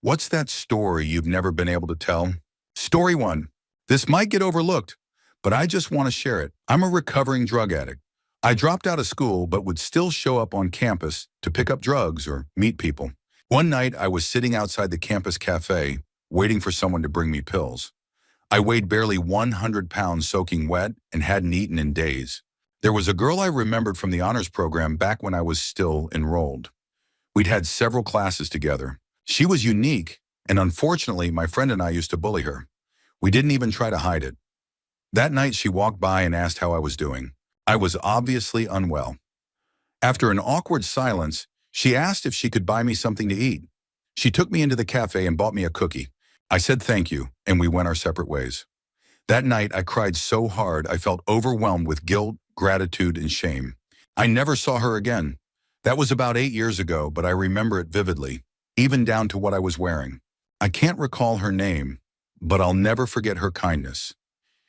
What's that story you've never been able to tell? Story 1. This might get overlooked, but I just want to share it. I'm a recovering drug addict. I dropped out of school but would still show up on campus to pick up drugs or meet people. One night, I was sitting outside the campus cafe, waiting for someone to bring me pills. I weighed barely 100 pounds soaking wet and hadn't eaten in days. There was a girl I remembered from the honors program back when I was still enrolled. We'd had several classes together. She was unique, and unfortunately, my friend and I used to bully her. We didn't even try to hide it. That night, she walked by and asked how I was doing. I was obviously unwell. After an awkward silence, she asked if she could buy me something to eat. She took me into the cafe and bought me a cookie. I said thank you, and we went our separate ways. That night, I cried so hard I felt overwhelmed with guilt, gratitude, and shame. I never saw her again. That was about 8 years ago, but I remember it vividly, even down to what I was wearing. I can't recall her name, but I'll never forget her kindness.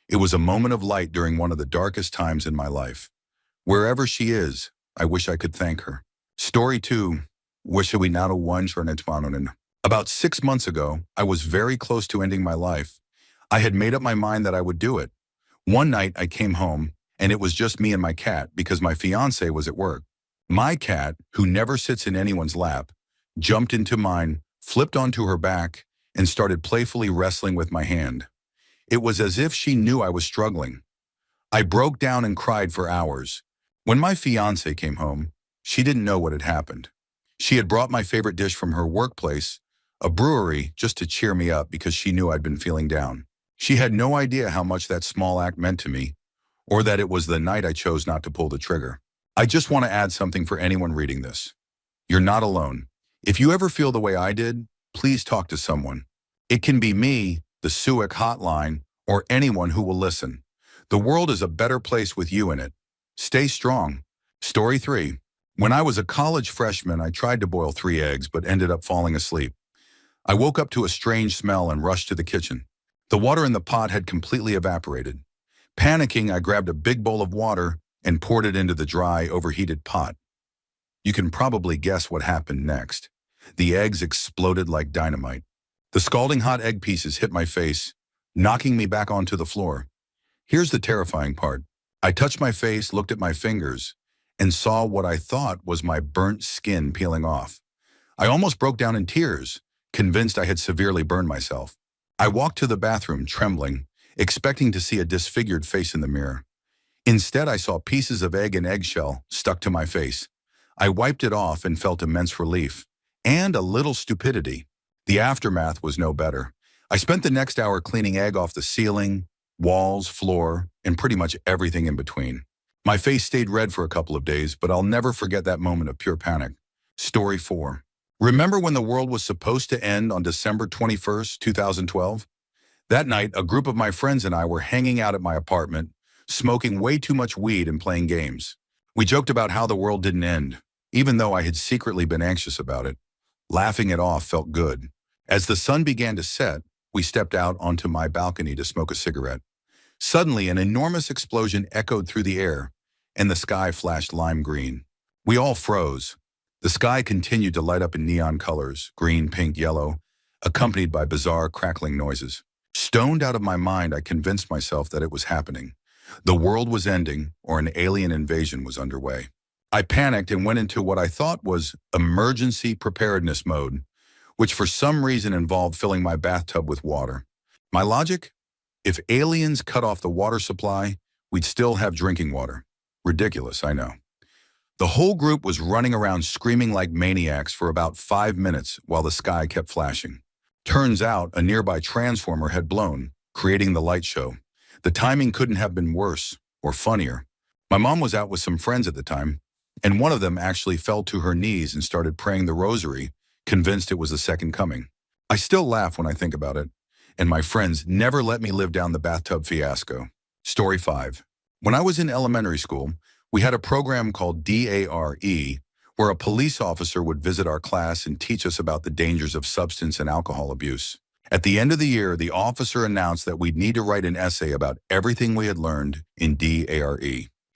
It was a moment of light during one of the darkest times in my life. Wherever she is, I wish I could thank her. Story 2. Wish we not one for. About 6 months ago, I was very close to ending my life. I had made up my mind that I would do it. One night, I came home, and it was just me and my cat because my fiance was at work. My cat, who never sits in anyone's lap, jumped into mine, flipped onto her back, and started playfully wrestling with my hand. It was as if she knew I was struggling. I broke down and cried for hours. When my fiance came home, she didn't know what had happened. She had brought my favorite dish from her workplace, a brewery, just to cheer me up because she knew I'd been feeling down. She had no idea how much that small act meant to me, or that it was the night I chose not to pull the trigger. I just want to add something for anyone reading this. You're not alone. If you ever feel the way I did, please talk to someone. It can be me, the SUIC hotline, or anyone who will listen. The world is a better place with you in it. Stay strong. Story 3. When I was a college freshman, I tried to boil 3 eggs but ended up falling asleep. I woke up to a strange smell and rushed to the kitchen. The water in the pot had completely evaporated. Panicking, I grabbed a big bowl of water and poured it into the dry, overheated pot. You can probably guess what happened next. The eggs exploded like dynamite. The scalding hot egg pieces hit my face, knocking me back onto the floor. Here's the terrifying part. I touched my face, looked at my fingers, and saw what I thought was my burnt skin peeling off. I almost broke down in tears, convinced I had severely burned myself. I walked to the bathroom, trembling, expecting to see a disfigured face in the mirror. Instead, I saw pieces of egg and eggshell stuck to my face. I wiped it off and felt immense relief, and a little stupidity. The aftermath was no better. I spent the next hour cleaning egg off the ceiling, walls, floor, and pretty much everything in between. My face stayed red for a couple of days, but I'll never forget that moment of pure panic. Story 4. Remember when the world was supposed to end on December 21st, 2012? That night, a group of my friends and I were hanging out at my apartment, smoking way too much weed and playing games. We joked about how the world didn't end, even though I had secretly been anxious about it. Laughing it off felt good. As the sun began to set, we stepped out onto my balcony to smoke a cigarette. Suddenly, an enormous explosion echoed through the air, and the sky flashed lime green. We all froze. The sky continued to light up in neon colors, green, pink, yellow, accompanied by bizarre crackling noises. Stoned out of my mind, I convinced myself that it was happening. The world was ending, or an alien invasion was underway. I panicked and went into what I thought was emergency preparedness mode, which for some reason involved filling my bathtub with water. My logic? If aliens cut off the water supply, we'd still have drinking water. Ridiculous, I know. The whole group was running around screaming like maniacs for about 5 minutes while the sky kept flashing. Turns out a nearby transformer had blown, creating the light show. The timing couldn't have been worse or funnier. My mom was out with some friends at the time, and one of them actually fell to her knees and started praying the rosary, convinced it was the second coming. I still laugh when I think about it, and my friends never let me live down the bathtub fiasco. Story 5. When I was in elementary school, we had a program called DARE, where a police officer would visit our class and teach us about the dangers of substance and alcohol abuse. At the end of the year, the officer announced that we'd need to write an essay about everything we had learned in DARE.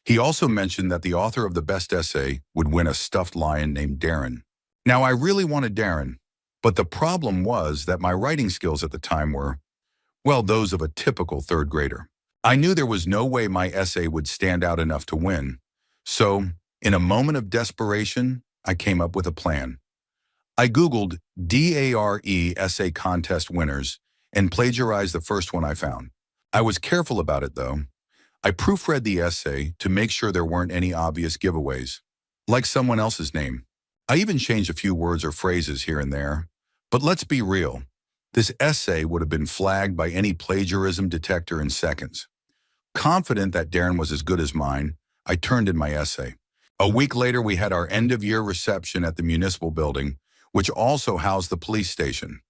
He also mentioned that the author of the best essay would win a stuffed lion named Darren. Now, I really wanted Darren, But the problem was that my writing skills at the time were, well, those of a typical third grader. I knew there was no way my essay would stand out enough to win. So, in a moment of desperation, I came up with a plan. I Googled DARE essay contest winners and plagiarized the first one I found. I was careful about it, though. I proofread the essay to make sure there weren't any obvious giveaways, like someone else's name. I even changed a few words or phrases here and there. But let's be real. This essay would have been flagged by any plagiarism detector in seconds. Confident that Darren was as good as mine, I turned in my essay. A week later, we had our end-of-year reception at the municipal building, which also housed the police station.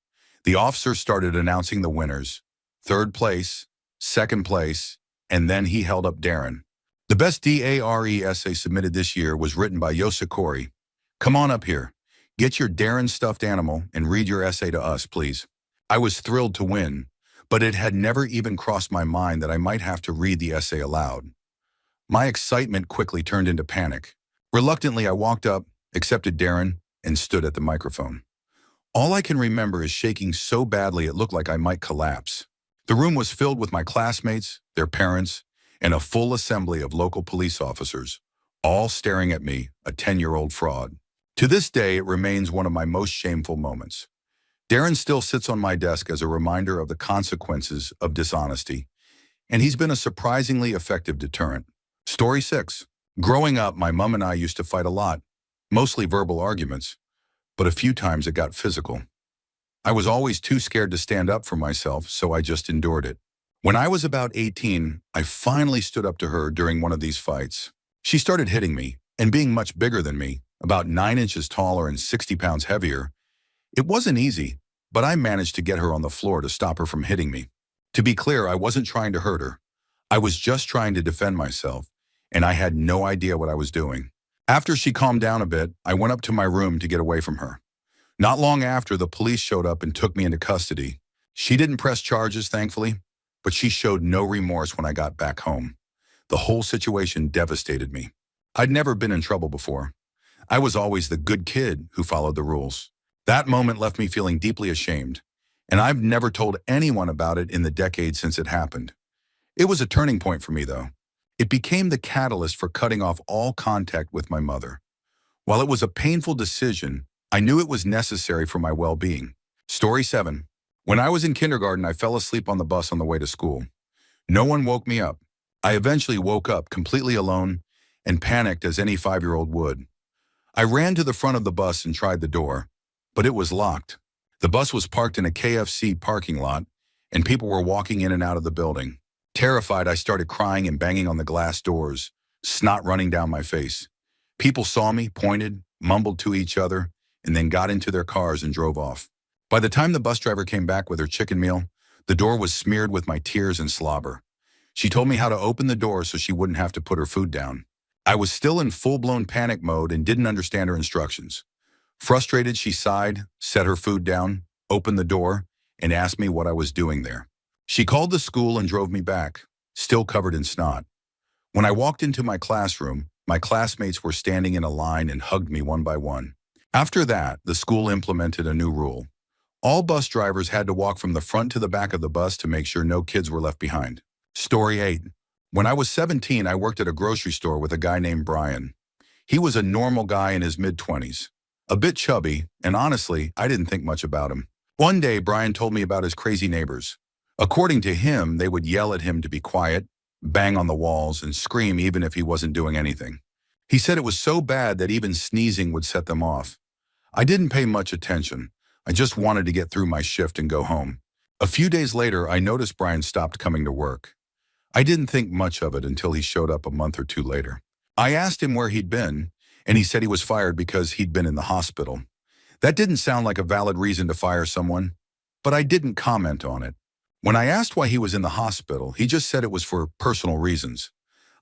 The officers started announcing the winners. Third place, second place, and then he held up Darren. The best DARE essay submitted this year was written by Yosakori. Come on up here. Get your Darren stuffed animal and read your essay to us, please. I was thrilled to win, but it had never even crossed my mind that I might have to read the essay aloud. My excitement quickly turned into panic. Reluctantly, I walked up, accepted Darren, and stood at the microphone. All I can remember is shaking so badly it looked like I might collapse. The room was filled with my classmates, their parents, and a full assembly of local police officers, all staring at me, a 10-year-old fraud. To this day, it remains one of my most shameful moments. Darren still sits on my desk as a reminder of the consequences of dishonesty, and he's been a surprisingly effective deterrent. Story 6. Growing up, my mom and I used to fight a lot, mostly verbal arguments, but a few times it got physical. I was always too scared to stand up for myself, so I just endured it. When I was about 18, I finally stood up to her during one of these fights. She started hitting me, and being much bigger than me, about 9 inches taller and 60 pounds heavier, it wasn't easy, but I managed to get her on the floor to stop her from hitting me. To be clear, I wasn't trying to hurt her. I was just trying to defend myself, and I had no idea what I was doing. After she calmed down a bit, I went up to my room to get away from her. Not long after, the police showed up and took me into custody. She didn't press charges, thankfully, but she showed no remorse when I got back home. The whole situation devastated me. I'd never been in trouble before. I was always the good kid who followed the rules. That moment left me feeling deeply ashamed, and I've never told anyone about it in the decades since it happened. It was a turning point for me, though. It became the catalyst for cutting off all contact with my mother. While it was a painful decision, I knew it was necessary for my well-being. Story 7. When I was in kindergarten, I fell asleep on the bus on the way to school. No one woke me up. I eventually woke up completely alone and panicked as any 5-year-old would. I ran to the front of the bus and tried the door, but it was locked. The bus was parked in a KFC parking lot, and people were walking in and out of the building. Terrified, I started crying and banging on the glass doors, snot running down my face. People saw me, pointed, mumbled to each other, and then got into their cars and drove off. By the time the bus driver came back with her chicken meal, the door was smeared with my tears and slobber. She told me how to open the door so she wouldn't have to put her food down. I was still in full-blown panic mode and didn't understand her instructions. Frustrated, she sighed, set her food down, opened the door, and asked me what I was doing there. She called the school and drove me back, still covered in snot. When I walked into my classroom, my classmates were standing in a line and hugged me one by one. After that, the school implemented a new rule. All bus drivers had to walk from the front to the back of the bus to make sure no kids were left behind. Story 8. When I was 17, I worked at a grocery store with a guy named Brian. He was a normal guy in his mid-20s, a bit chubby, and honestly, I didn't think much about him. One day, Brian told me about his crazy neighbors. According to him, they would yell at him to be quiet, bang on the walls, and scream even if he wasn't doing anything. He said it was so bad that even sneezing would set them off. I didn't pay much attention. I just wanted to get through my shift and go home. A few days later, I noticed Brian stopped coming to work. I didn't think much of it until he showed up a month or two later. I asked him where he'd been, and he said he was fired because he'd been in the hospital. That didn't sound like a valid reason to fire someone, but I didn't comment on it. When I asked why he was in the hospital, he just said it was for personal reasons.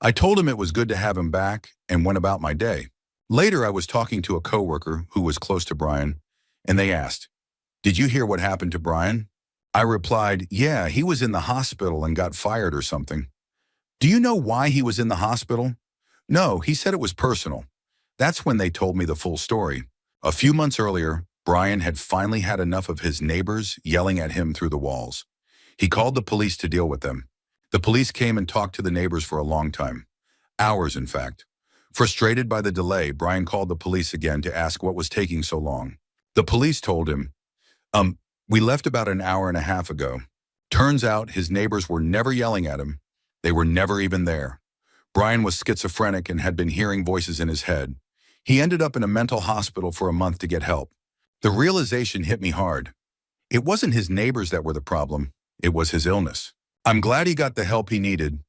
I told him it was good to have him back and went about my day. Later, I was talking to a coworker who was close to Brian, and they asked, "Did you hear what happened to Brian?" I replied, "Yeah, he was in the hospital and got fired or something." "Do you know why he was in the hospital?" "No, he said it was personal." That's when they told me the full story. A few months earlier, Brian had finally had enough of his neighbors yelling at him through the walls. He called the police to deal with them. The police came and talked to the neighbors for a long time. Hours, in fact. Frustrated by the delay, Brian called the police again to ask what was taking so long. The police told him, we left about an hour and a half ago. Turns out his neighbors were never yelling at him. They were never even there. Brian was schizophrenic and had been hearing voices in his head. He ended up in a mental hospital for a month to get help. The realization hit me hard. It wasn't his neighbors that were the problem. It was his illness. I'm glad he got the help he needed,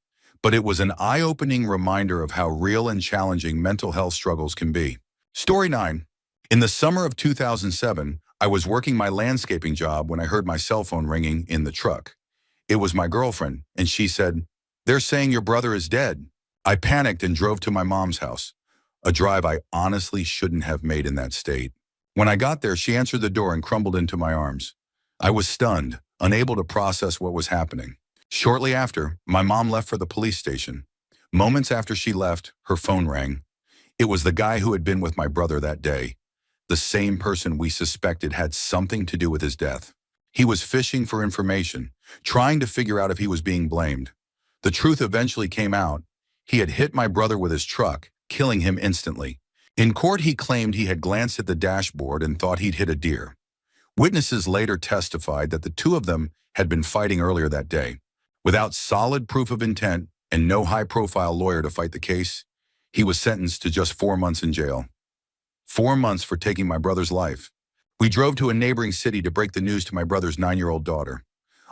but it was an eye-opening reminder of how real and challenging mental health struggles can be. Story 9. In the summer of 2007, I was working my landscaping job when I heard my cell phone ringing in the truck. It was my girlfriend, and she said, "They're saying your brother is dead." I panicked and drove to my mom's house, a drive I honestly shouldn't have made in that state. When I got there, she answered the door and crumbled into my arms. I was stunned, unable to process what was happening. Shortly after, my mom left for the police station. Moments after she left, her phone rang. It was the guy who had been with my brother that day, the same person we suspected had something to do with his death. He was fishing for information, trying to figure out if he was being blamed. The truth eventually came out. He had hit my brother with his truck, killing him instantly. In court, he claimed he had glanced at the dashboard and thought he'd hit a deer. Witnesses later testified that the two of them had been fighting earlier that day. Without solid proof of intent and no high-profile lawyer to fight the case, he was sentenced to just 4 months in jail. 4 months for taking my brother's life. We drove to a neighboring city to break the news to my brother's 9-year-old daughter.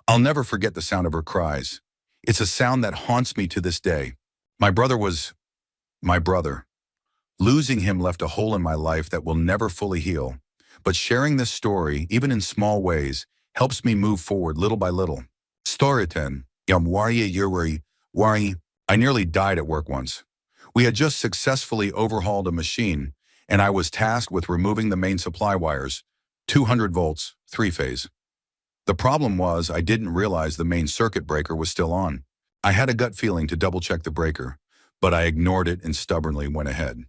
I'll never forget the sound of her cries. It's a sound that haunts me to this day. My brother was my brother. Losing him left a hole in my life that will never fully heal. But sharing this story, even in small ways, helps me move forward little by little. Story 10. I nearly died at work once. We had just successfully overhauled a machine, and I was tasked with removing the main supply wires, 200 volts, 3-phase. The problem was I didn't realize the main circuit breaker was still on. I had a gut feeling to double-check the breaker, but I ignored it and stubbornly went ahead.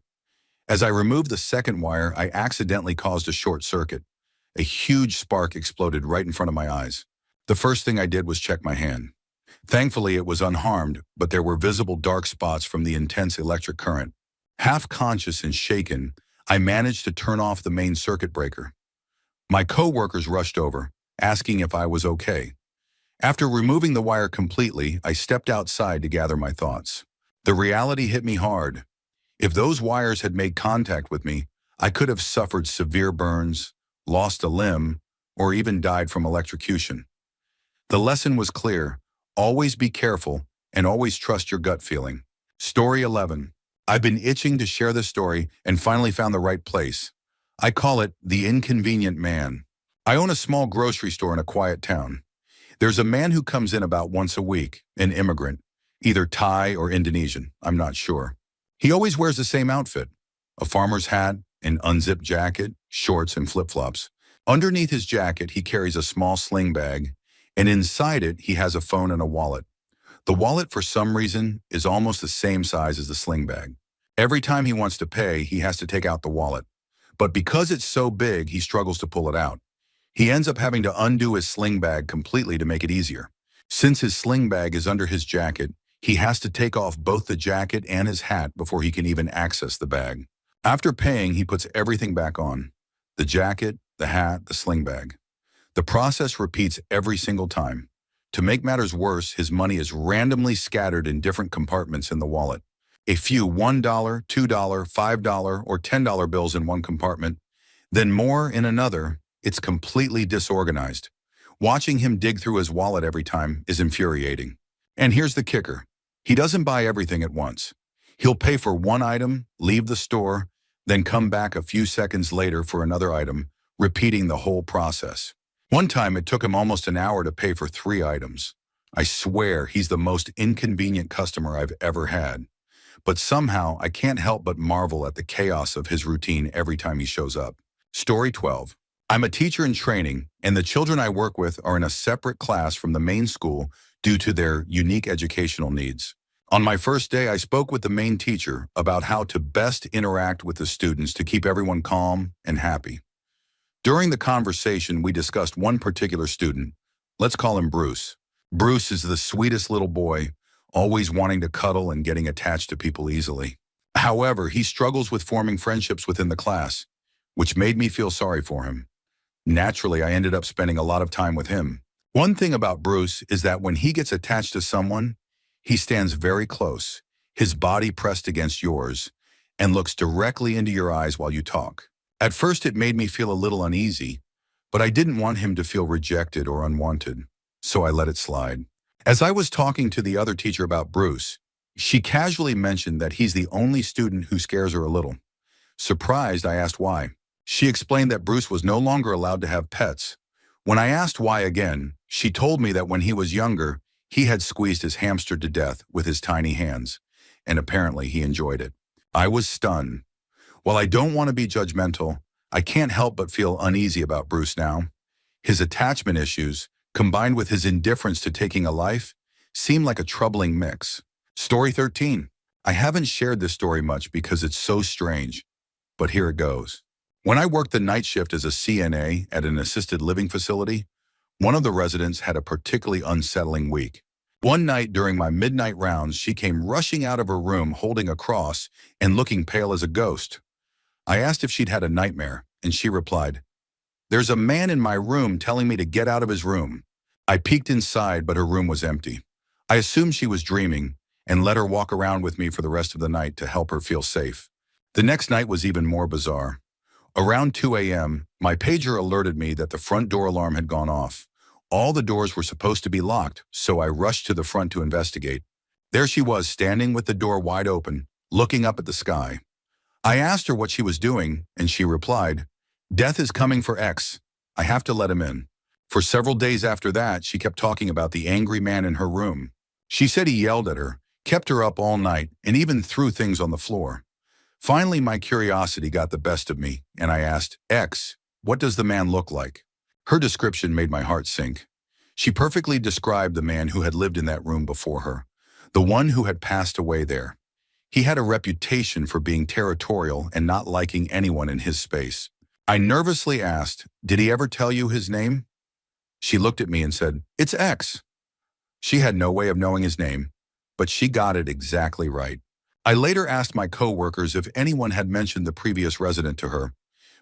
As I removed the second wire, I accidentally caused a short circuit. A huge spark exploded right in front of my eyes. The first thing I did was check my hand. Thankfully, it was unharmed, but there were visible dark spots from the intense electric current. Half conscious and shaken, I managed to turn off the main circuit breaker. My co-workers rushed over, asking if I was okay. After removing the wire completely, I stepped outside to gather my thoughts. The reality hit me hard. If those wires had made contact with me, I could have suffered severe burns, lost a limb, or even died from electrocution. The lesson was clear: always be careful and always trust your gut feeling. Story 11. I've been itching to share this story and finally found the right place. I call it The Inconvenient Man. I own a small grocery store in a quiet town. There's a man who comes in about once a week, an immigrant, either Thai or Indonesian, I'm not sure. He always wears the same outfit: a farmer's hat, an unzipped jacket, shorts, and flip-flops. Underneath his jacket, he carries a small sling bag, and inside it, he has a phone and a wallet. The wallet, for some reason, is almost the same size as the sling bag. Every time he wants to pay, he has to take out the wallet. But because it's so big, he struggles to pull it out. He ends up having to undo his sling bag completely to make it easier. Since his sling bag is under his jacket, he has to take off both the jacket and his hat before he can even access the bag. After paying, he puts everything back on: the jacket, the hat, the sling bag. The process repeats every single time. To make matters worse, his money is randomly scattered in different compartments in the wallet. A few $1, $2, $5, or $10 bills in one compartment, then more in another. It's completely disorganized. Watching him dig through his wallet every time is infuriating. And here's the kicker: he doesn't buy everything at once. He'll pay for one item, leave the store, then come back a few seconds later for another item, repeating the whole process. One time it took him almost an hour to pay for 3 items. I swear he's the most inconvenient customer I've ever had. But somehow I can't help but marvel at the chaos of his routine every time he shows up. Story 12. I'm a teacher in training, and the children I work with are in a separate class from the main school due to their unique educational needs. On my first day, I spoke with the main teacher about how to best interact with the students to keep everyone calm and happy. During the conversation, we discussed one particular student. Let's call him Bruce. Bruce is the sweetest little boy, always wanting to cuddle and getting attached to people easily. However, he struggles with forming friendships within the class, which made me feel sorry for him. Naturally, I ended up spending a lot of time with him. One thing about Bruce is that when he gets attached to someone, he stands very close, his body pressed against yours, and looks directly into your eyes while you talk. At first, it made me feel a little uneasy, but I didn't want him to feel rejected or unwanted, so I let it slide. As I was talking to the other teacher about Bruce, she casually mentioned that he's the only student who scares her a little. Surprised, I asked why. She explained that Bruce was no longer allowed to have pets. When I asked why again, she told me that when he was younger, he had squeezed his hamster to death with his tiny hands, and apparently he enjoyed it. I was stunned. While I don't want to be judgmental, I can't help but feel uneasy about Bruce now. His attachment issues, combined with his indifference to taking a life, seem like a troubling mix. Story 13. I haven't shared this story much because it's so strange, but here it goes. When I worked the night shift as a CNA at an assisted living facility, one of the residents had a particularly unsettling week. One night during my midnight rounds, she came rushing out of her room holding a cross and looking pale as a ghost. I asked if she'd had a nightmare, and she replied, "There's a man in my room telling me to get out of his room." I peeked inside, but her room was empty. I assumed she was dreaming and let her walk around with me for the rest of the night to help her feel safe. The next night was even more bizarre. Around 2 a.m., my pager alerted me that the front door alarm had gone off. All the doors were supposed to be locked, so I rushed to the front to investigate. There she was, standing with the door wide open, looking up at the sky. I asked her what she was doing, and she replied, "Death is coming for X. I have to let him in." For several days after that, she kept talking about the angry man in her room. She said he yelled at her, kept her up all night, and even threw things on the floor. Finally, my curiosity got the best of me, and I asked, "X, what does the man look like?" Her description made my heart sink. She perfectly described the man who had lived in that room before her, the one who had passed away there. He had a reputation for being territorial and not liking anyone in his space. I nervously asked, "Did he ever tell you his name?" She looked at me and said, "It's X." She had no way of knowing his name, but she got it exactly right. I later asked my co-workers if anyone had mentioned the previous resident to her,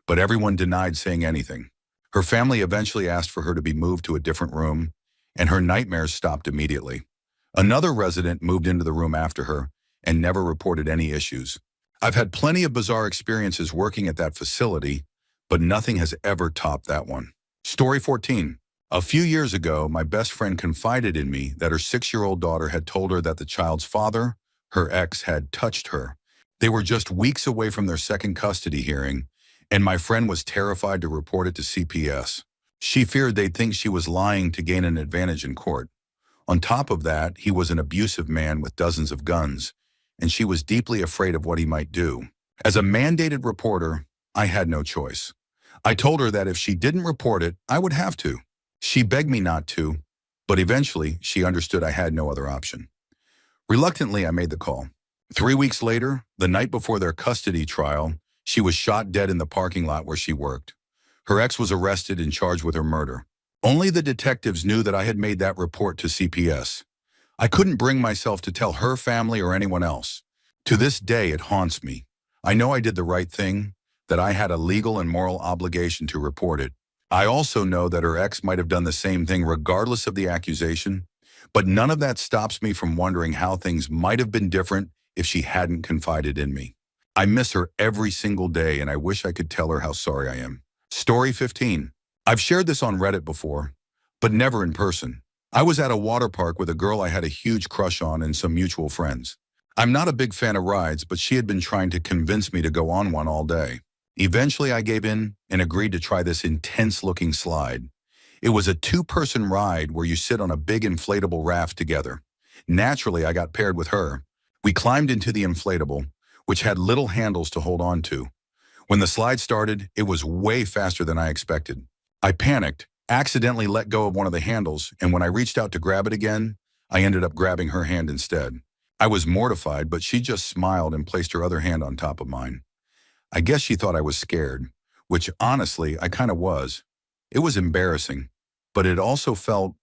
but everyone denied saying anything. Her family eventually asked for her to be moved to a different room, and her nightmares stopped immediately. Another resident moved into the room after her and never reported any issues. I've had plenty of bizarre experiences working at that facility, but nothing has ever topped that one. Story 14. A few years ago, my best friend confided in me that her 6-year-old daughter had told her that the child's father, her ex, had touched her. They were just weeks away from their second custody hearing, and my friend was terrified to report it to CPS. She feared they'd think she was lying to gain an advantage in court. On top of that, he was an abusive man with dozens of guns, and she was deeply afraid of what he might do. As a mandated reporter, I had no choice. I told her that if she didn't report it, I would have to. She begged me not to, but eventually she understood I had no other option. Reluctantly, I made the call. 3 weeks later, the night before their custody trial, she was shot dead in the parking lot where she worked. Her ex was arrested and charged with her murder. Only the detectives knew that I had made that report to CPS. I couldn't bring myself to tell her family or anyone else. To this day, it haunts me. I know I did the right thing, that I had a legal and moral obligation to report it. I also know that her ex might have done the same thing regardless of the accusation, but none of that stops me from wondering how things might have been different if she hadn't confided in me. I miss her every single day, and I wish I could tell her how sorry I am. Story 15. I've shared this on Reddit before, but never in person. I was at a water park with a girl I had a huge crush on and some mutual friends. I'm not a big fan of rides, but she had been trying to convince me to go on one all day. Eventually, I gave in and agreed to try this intense-looking slide. It was a 2-person ride where you sit on a big inflatable raft together. Naturally, I got paired with her. We climbed into the inflatable, which had little handles to hold on to. When the slide started, it was way faster than I expected. I panicked, accidentally let go of one of the handles, and when I reached out to grab it again, I ended up grabbing her hand instead. I was mortified, but she just smiled and placed her other hand on top of mine. I guess she thought I was scared. which honestly, I kind of was. It was embarrassing, but it also felt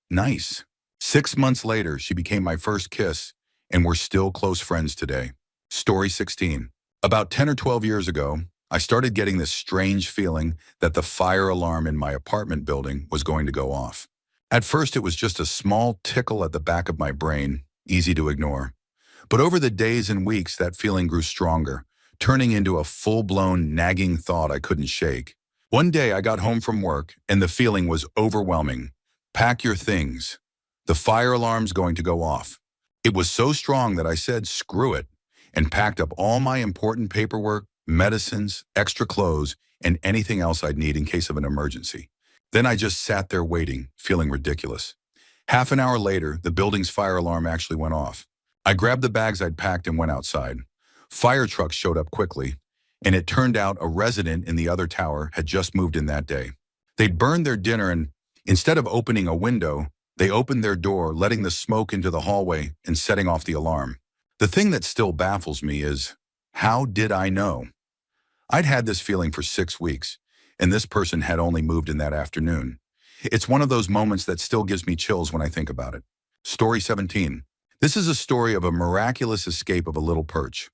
nice. 6 months later, she became my first kiss, and we're still close friends today. Story 16. About 10 or 12 years ago, I started getting this strange feeling that the fire alarm in my apartment building was going to go off. At first, it was just a small tickle at the back of my brain, easy to ignore. But over the days and weeks, that feeling grew stronger, turning into a full-blown nagging thought I couldn't shake. One day, I got home from work, and the feeling was overwhelming. Pack your things. The fire alarm's going to go off. It was so strong that I said, screw it, and packed up all my important paperwork, medicines, extra clothes, and anything else I'd need in case of an emergency. Then I just sat there waiting, feeling ridiculous. Half an hour later, the building's fire alarm actually went off. I grabbed the bags I'd packed and went outside. Fire trucks showed up quickly, and it turned out a resident in the other tower had just moved in that day. They'd burned their dinner, and instead of opening a window, they opened their door, letting the smoke into the hallway and setting off the alarm. The thing that still baffles me is, how did I know? I'd had this feeling for 6 weeks, and this person had only moved in that afternoon. It's one of those moments that still gives me chills when I think about it. Story 17. This is a story of a miraculous escape of a little perch.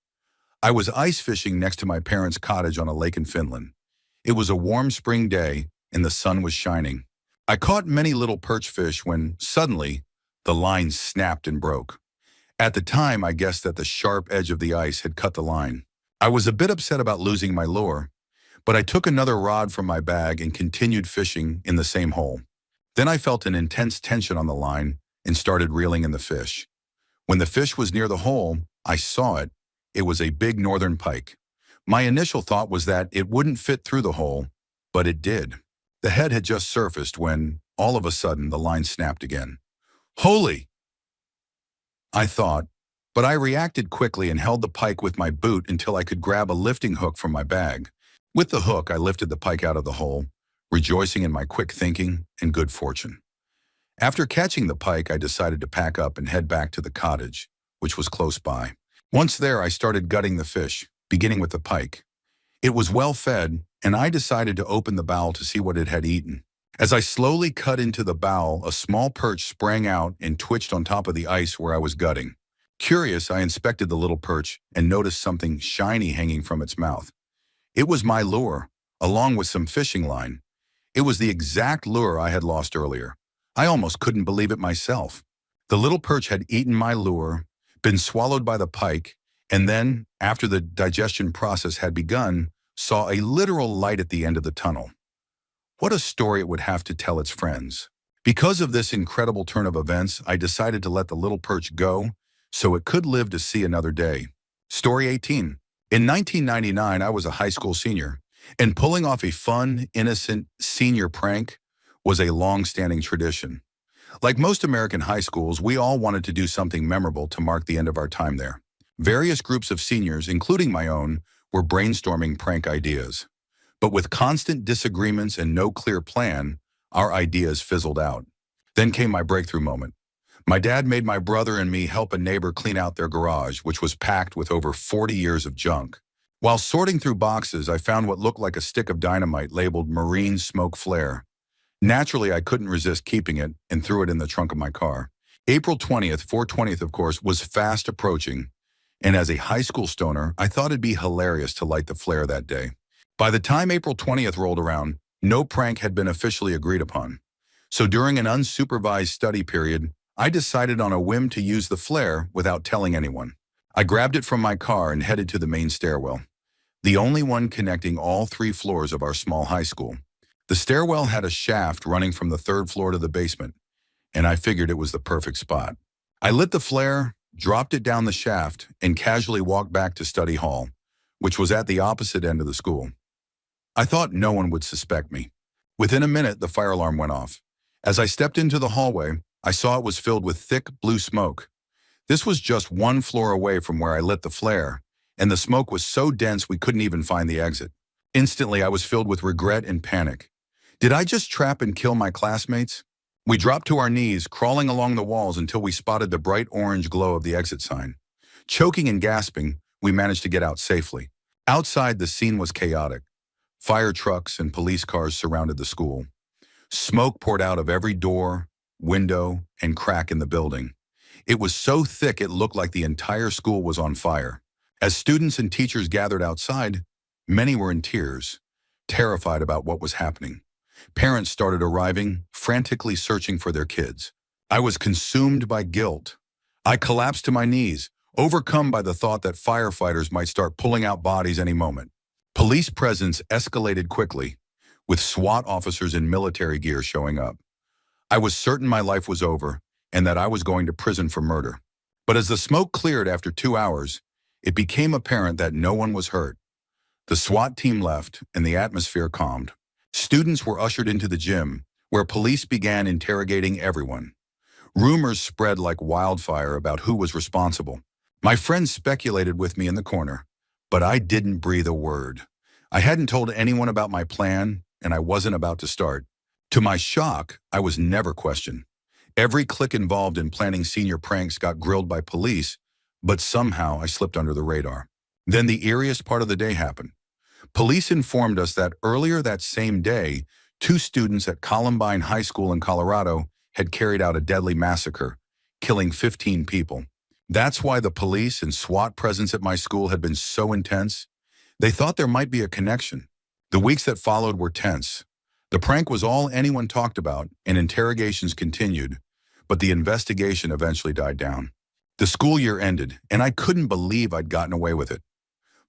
I was ice fishing next to my parents' cottage on a lake in Finland. It was a warm spring day, and the sun was shining. I caught many little perch fish when, suddenly, the line snapped and broke. At the time, I guessed that the sharp edge of the ice had cut the line. I was a bit upset about losing my lure, but I took another rod from my bag and continued fishing in the same hole. Then I felt an intense tension on the line and started reeling in the fish. When the fish was near the hole, I saw it. It was a big northern pike. My initial thought was that it wouldn't fit through the hole, but it did. The head had just surfaced when, all of a sudden, the line snapped again. Holy! I thought, but I reacted quickly and held the pike with my boot until I could grab a lifting hook from my bag. With the hook, I lifted the pike out of the hole, rejoicing in my quick thinking and good fortune. After catching the pike, I decided to pack up and head back to the cottage, which was close by. Once there, I started gutting the fish, beginning with the pike. It was well fed, and I decided to open the bowel to see what it had eaten. As I slowly cut into the bowel, a small perch sprang out and twitched on top of the ice where I was gutting. Curious, I inspected the little perch and noticed something shiny hanging from its mouth. It was my lure, along with some fishing line. It was the exact lure I had lost earlier. I almost couldn't believe it myself. The little perch had eaten my lure, been swallowed by the pike, and then, after the digestion process had begun, saw a literal light at the end of the tunnel. What a story it would have to tell its friends. Because of this incredible turn of events, I decided to let the little perch go so it could live to see another day. Story 18. In 1999, I was a high school senior, and pulling off a fun, innocent senior prank was a long-standing tradition. Like most American high schools, we all wanted to do something memorable to mark the end of our time there. Various groups of seniors, including my own, were brainstorming prank ideas. But with constant disagreements and no clear plan, our ideas fizzled out. Then came my breakthrough moment. My dad made my brother and me help a neighbor clean out their garage, which was packed with over 40 years of junk. While sorting through boxes, I found what looked like a stick of dynamite labeled Marine Smoke Flare. Naturally, I couldn't resist keeping it and threw it in the trunk of my car. April 20th, 4/20th, of course, was fast approaching, and as a high school stoner, I thought it'd be hilarious to light the flare that day. By the time April 20th rolled around, no prank had been officially agreed upon. So during an unsupervised study period, I decided on a whim to use the flare without telling anyone. I grabbed it from my car and headed to the main stairwell, the only one connecting all 3 floors of our small high school. The stairwell had a shaft running from the 3rd floor to the basement, and I figured it was the perfect spot. I lit the flare, dropped it down the shaft, and casually walked back to study hall, which was at the opposite end of the school. I thought no one would suspect me. Within a minute, the fire alarm went off. As I stepped into the hallway, I saw it was filled with thick blue smoke. This was just 1 floor away from where I lit the flare, and the smoke was so dense we couldn't even find the exit. Instantly, I was filled with regret and panic. Did I just trap and kill my classmates? We dropped to our knees, crawling along the walls until we spotted the bright orange glow of the exit sign. Choking and gasping, we managed to get out safely. Outside, the scene was chaotic. Fire trucks and police cars surrounded the school. Smoke poured out of every door, window, and crack in the building. It was so thick it looked like the entire school was on fire. As students and teachers gathered outside, many were in tears, terrified about what was happening. Parents started arriving, frantically searching for their kids. I was consumed by guilt. I collapsed to my knees, overcome by the thought that firefighters might start pulling out bodies any moment. Police presence escalated quickly, with SWAT officers in military gear showing up. I was certain my life was over and that I was going to prison for murder. But as the smoke cleared after 2 hours, it became apparent that no one was hurt. The SWAT team left and the atmosphere calmed. Students were ushered into the gym, where police began interrogating everyone. Rumors spread like wildfire about who was responsible. My friends speculated with me in the corner, but I didn't breathe a word. I hadn't told anyone about my plan, and I wasn't about to start. To my shock, I was never questioned. Every clique involved in planning senior pranks got grilled by police, but somehow I slipped under the radar. Then the eeriest part of the day happened. Police informed us that earlier that same day, 2 students at Columbine High School in Colorado had carried out a deadly massacre, killing 15 people. That's why the police and SWAT presence at my school had been so intense. They thought there might be a connection. The weeks that followed were tense. The prank was all anyone talked about, and interrogations continued, but the investigation eventually died down. The school year ended, and I couldn't believe I'd gotten away with it.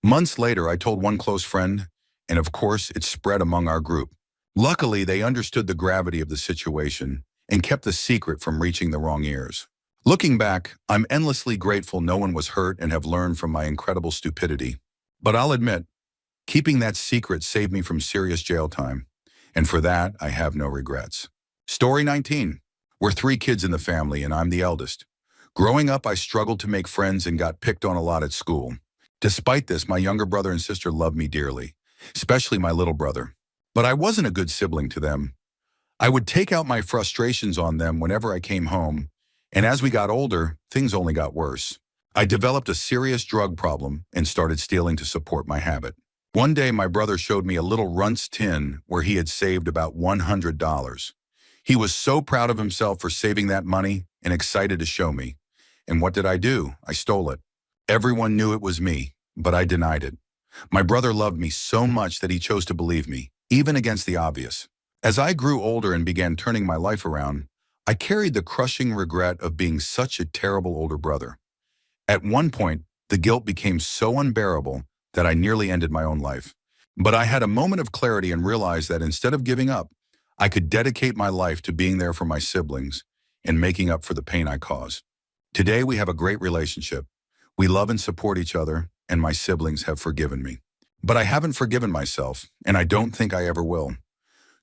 Months later, I told one close friend, and of course, it spread among our group. Luckily, they understood the gravity of the situation and kept the secret from reaching the wrong ears. Looking back, I'm endlessly grateful no one was hurt and have learned from my incredible stupidity. But I'll admit, keeping that secret saved me from serious jail time, and for that, I have no regrets. Story 19. We're 3 kids in the family, and I'm the eldest. Growing up, I struggled to make friends and got picked on a lot at school. Despite this, my younger brother and sister loved me dearly, especially my little brother. But I wasn't a good sibling to them. I would take out my frustrations on them whenever I came home, and as we got older, things only got worse. I developed a serious drug problem and started stealing to support my habit. One day, my brother showed me a little Runts tin where he had saved about $100. He was so proud of himself for saving that money and excited to show me. And what did I do? I stole it. Everyone knew it was me, but I denied it. My brother loved me so much that he chose to believe me, even against the obvious. As I grew older and began turning my life around, I carried the crushing regret of being such a terrible older brother. At one point, the guilt became so unbearable that I nearly ended my own life. But I had a moment of clarity and realized that instead of giving up, I could dedicate my life to being there for my siblings and making up for the pain I caused. Today, we have a great relationship. We love and support each other, and my siblings have forgiven me. But I haven't forgiven myself, and I don't think I ever will.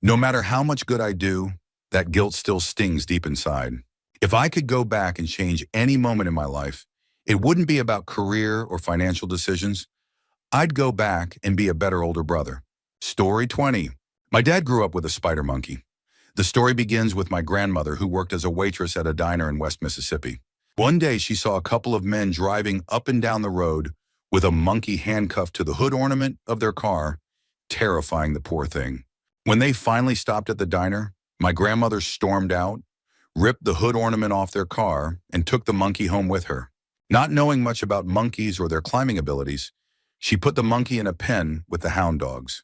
No matter how much good I do, that guilt still stings deep inside. If I could go back and change any moment in my life, it wouldn't be about career or financial decisions. I'd go back and be a better older brother. Story 20. My dad grew up with a spider monkey. The story begins with my grandmother, who worked as a waitress at a diner in West Mississippi. One day, she saw a couple of men driving up and down the road with a monkey handcuffed to the hood ornament of their car, terrifying the poor thing. When they finally stopped at the diner, my grandmother stormed out, ripped the hood ornament off their car, and took the monkey home with her. Not knowing much about monkeys or their climbing abilities, she put the monkey in a pen with the hound dogs.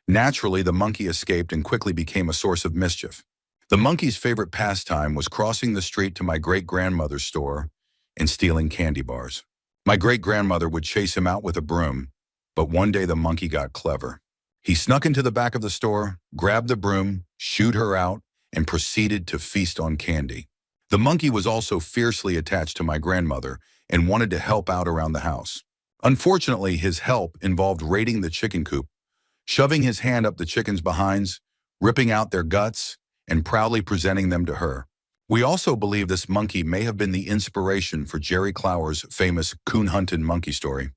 Naturally, the monkey escaped and quickly became a source of mischief. The monkey's favorite pastime was crossing the street to my great-grandmother's store and stealing candy bars. My great-grandmother would chase him out with a broom, but one day the monkey got clever. He snuck into the back of the store, grabbed the broom, shooed her out, and proceeded to feast on candy. The monkey was also fiercely attached to my grandmother and wanted to help out around the house. Unfortunately, his help involved raiding the chicken coop, shoving his hand up the chickens' behinds, ripping out their guts, and proudly presenting them to her. We also believe this monkey may have been the inspiration for Jerry Clower's famous coon-hunted monkey story.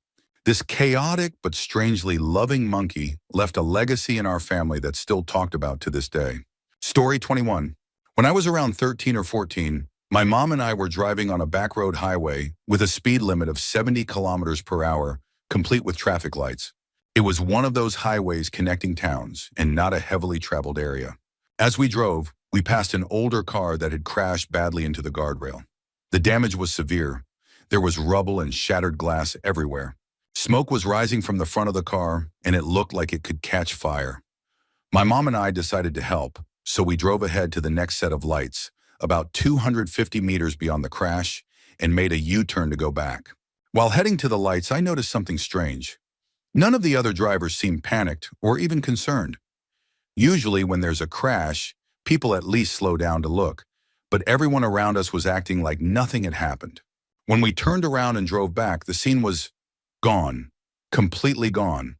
This chaotic but strangely loving monkey left a legacy in our family that's still talked about to this day. Story 21. When I was around 13 or 14, my mom and I were driving on a back road highway with a speed limit of 70 kilometers per hour, complete with traffic lights. It was one of those highways connecting towns and not a heavily traveled area. As we drove, we passed an older car that had crashed badly into the guardrail. The damage was severe. There was rubble and shattered glass everywhere. Smoke was rising from the front of the car, and it looked like it could catch fire. My mom and I decided to help, so we drove ahead to the next set of lights, about 250 meters beyond the crash, and made a U-turn to go back. While heading to the lights, I noticed something strange. None of the other drivers seemed panicked or even concerned. Usually when there's a crash, people at least slow down to look, but everyone around us was acting like nothing had happened. When we turned around and drove back, the scene was gone, completely gone.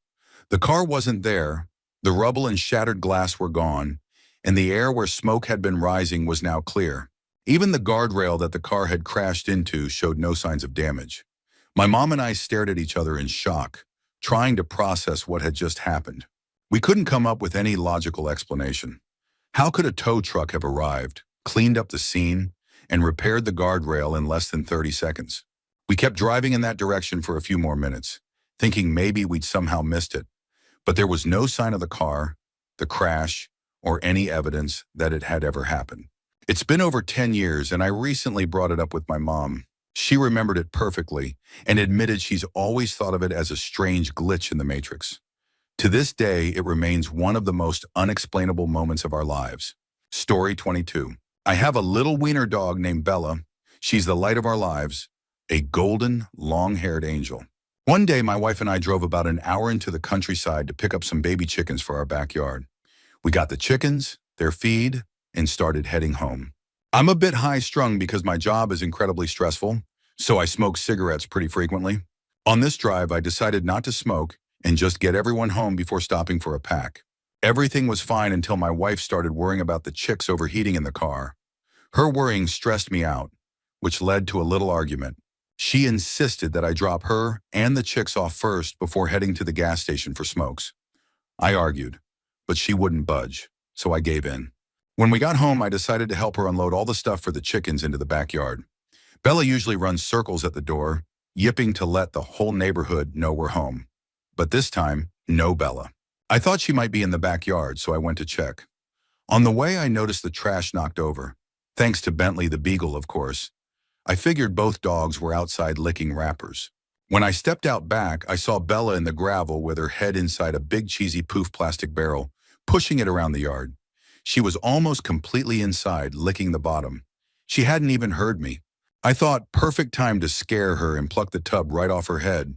The car wasn't there, the rubble and shattered glass were gone, and the air where smoke had been rising was now clear. Even the guardrail that the car had crashed into showed no signs of damage. My mom and I stared at each other in shock, trying to process what had just happened. We couldn't come up with any logical explanation. How could a tow truck have arrived, cleaned up the scene, and repaired the guardrail in less than 30 seconds? We kept driving in that direction for a few more minutes, thinking maybe we'd somehow missed it. But there was no sign of the car, the crash, or any evidence that it had ever happened. It's been over 10 years, and I recently brought it up with my mom. She remembered it perfectly and admitted she's always thought of it as a strange glitch in the Matrix. To this day, it remains one of the most unexplainable moments of our lives. Story 22. I have a little wiener dog named Bella. She's the light of our lives, a golden, long-haired angel. One day, my wife and I drove about an hour into the countryside to pick up some baby chickens for our backyard. We got the chickens, their feed, and started heading home. I'm a bit high-strung because my job is incredibly stressful, so I smoke cigarettes pretty frequently. On this drive, I decided not to smoke and just get everyone home before stopping for a pack. Everything was fine until my wife started worrying about the chicks overheating in the car. Her worrying stressed me out, which led to a little argument. She insisted that I drop her and the chicks off first before heading to the gas station for smokes. I argued, but she wouldn't budge, so I gave in. When we got home, I decided to help her unload all the stuff for the chickens into the backyard. Bella usually runs circles at the door, yipping to let the whole neighborhood know we're home. But this time, no Bella. I thought she might be in the backyard, so I went to check. On the way, I noticed the trash knocked over. Thanks to Bentley the Beagle, of course. I figured both dogs were outside licking wrappers. When I stepped out back, I saw Bella in the gravel with her head inside a big cheesy poof plastic barrel, pushing it around the yard. She was almost completely inside, licking the bottom. She hadn't even heard me. I thought, perfect time to scare her and pluck the tub right off her head.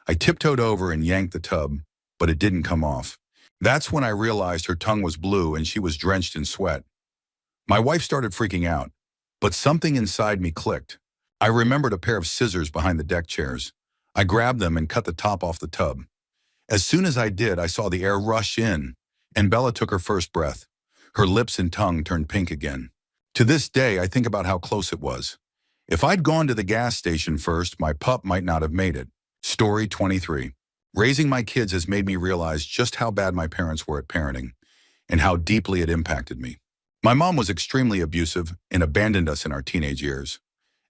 I tiptoed over and yanked the tub, but it didn't come off. That's when I realized her tongue was blue and she was drenched in sweat. My wife started freaking out, but something inside me clicked. I remembered a pair of scissors behind the deck chairs. I grabbed them and cut the top off the tub. As soon as I did, I saw the air rush in, and Bella took her first breath. Her lips and tongue turned pink again. To this day, I think about how close it was. If I'd gone to the gas station first, my pup might not have made it. Story 23. Raising my kids has made me realize just how bad my parents were at parenting and how deeply it impacted me. My mom was extremely abusive and abandoned us in our teenage years.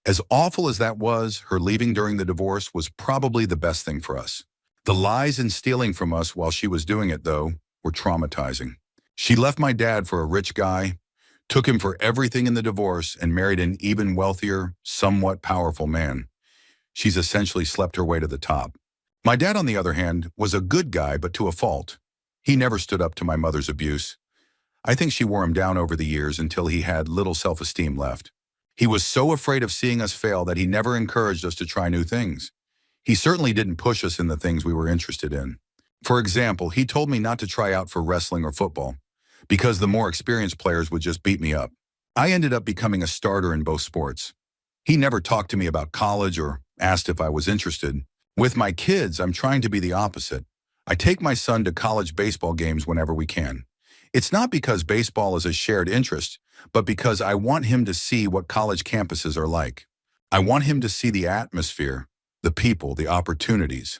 As awful as that was, her leaving during the divorce was probably the best thing for us. The lies and stealing from us while she was doing it, though, were traumatizing. She left my dad for a rich guy, took him for everything in the divorce, and married an even wealthier, somewhat powerful man. She's essentially slept her way to the top. My dad, on the other hand, was a good guy, but to a fault. He never stood up to my mother's abuse. I think she wore him down over the years until he had little self-esteem left. He was so afraid of seeing us fail that he never encouraged us to try new things. He certainly didn't push us in the things we were interested in. For example, he told me not to try out for wrestling or football, because the more experienced players would just beat me up. I ended up becoming a starter in both sports. He never talked to me about college or asked if I was interested. With my kids, I'm trying to be the opposite. I take my son to college baseball games whenever we can. It's not because baseball is a shared interest, but because I want him to see what college campuses are like. I want him to see the atmosphere, the people, the opportunities.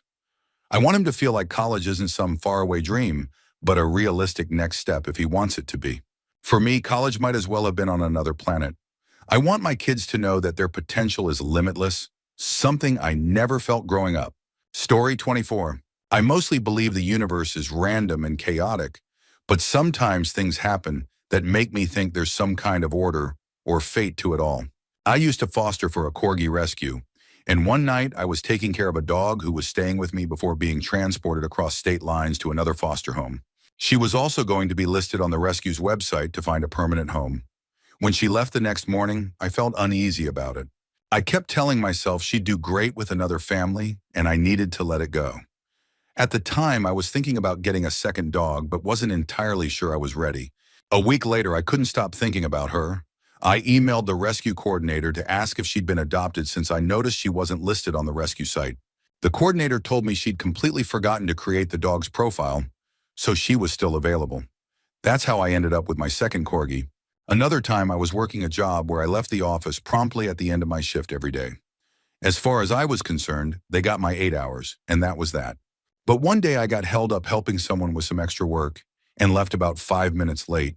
I want him to feel like college isn't some faraway dream, but a realistic next step if he wants it to be. For me, college might as well have been on another planet. I want my kids to know that their potential is limitless, something I never felt growing up. Story 24. I mostly believe the universe is random and chaotic, but sometimes things happen that make me think there's some kind of order or fate to it all. I used to foster for a corgi rescue, and one night I was taking care of a dog who was staying with me before being transported across state lines to another foster home. She was also going to be listed on the rescue's website to find a permanent home. When she left the next morning, I felt uneasy about it. I kept telling myself she'd do great with another family, and I needed to let it go. At the time, I was thinking about getting a second dog, but wasn't entirely sure I was ready. A week later, I couldn't stop thinking about her. I emailed the rescue coordinator to ask if she'd been adopted since I noticed she wasn't listed on the rescue site. The coordinator told me she'd completely forgotten to create the dog's profile, so she was still available. That's how I ended up with my second corgi. Another time, I was working a job where I left the office promptly at the end of my shift every day. As far as I was concerned, they got my 8 hours, and that was that. But one day I got held up helping someone with some extra work and left about 5 minutes late.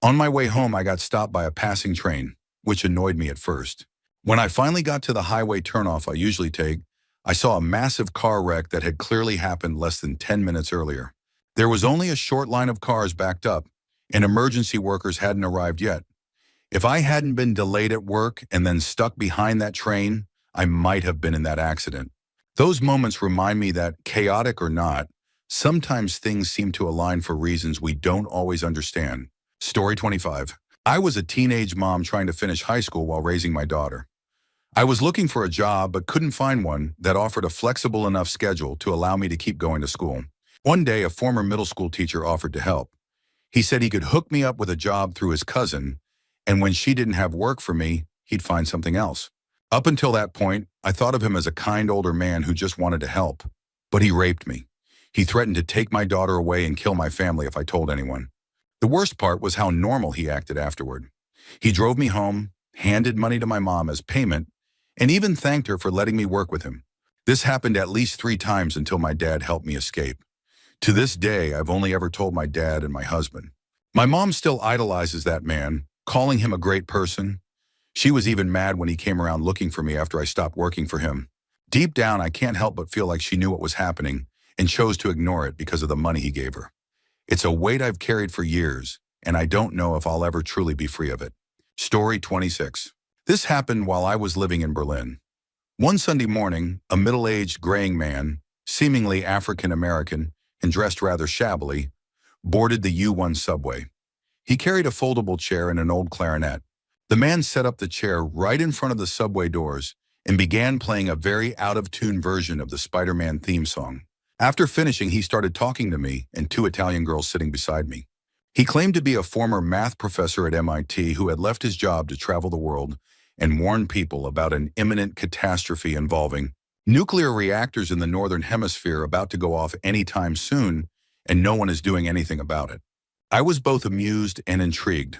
On my way home, I got stopped by a passing train, which annoyed me at first. When I finally got to the highway turnoff I usually take, I saw a massive car wreck that had clearly happened less than 10 minutes earlier. There was only a short line of cars backed up, and emergency workers hadn't arrived yet. If I hadn't been delayed at work and then stuck behind that train, I might have been in that accident. Those moments remind me that, chaotic or not, sometimes things seem to align for reasons we don't always understand. Story 25. I was a teenage mom trying to finish high school while raising my daughter. I was looking for a job but couldn't find one that offered a flexible enough schedule to allow me to keep going to school. One day, a former middle school teacher offered to help. He said he could hook me up with a job through his cousin, and when she didn't have work for me, he'd find something else. Up until that point, I thought of him as a kind older man who just wanted to help. But he raped me. He threatened to take my daughter away and kill my family if I told anyone. The worst part was how normal he acted afterward. He drove me home, handed money to my mom as payment, and even thanked her for letting me work with him. This happened at least 3 times until my dad helped me escape. To this day, I've only ever told my dad and my husband. My mom still idolizes that man, calling him a great person. She was even mad when he came around looking for me after I stopped working for him. Deep down, I can't help but feel like she knew what was happening and chose to ignore it because of the money he gave her. It's a weight I've carried for years, and I don't know if I'll ever truly be free of it. Story 26. This happened while I was living in Berlin. One Sunday morning, a middle-aged graying man, seemingly African-American and dressed rather shabbily, boarded the U1 subway. He carried a foldable chair and an old clarinet. The man set up the chair right in front of the subway doors and began playing a very out-of-tune version of the Spider-Man theme song. After finishing, he started talking to me and 2 Italian girls sitting beside me. He claimed to be a former math professor at MIT who had left his job to travel the world and warn people about an imminent catastrophe involving nuclear reactors in the Northern Hemisphere about to go off anytime soon, and no one is doing anything about it. I was both amused and intrigued.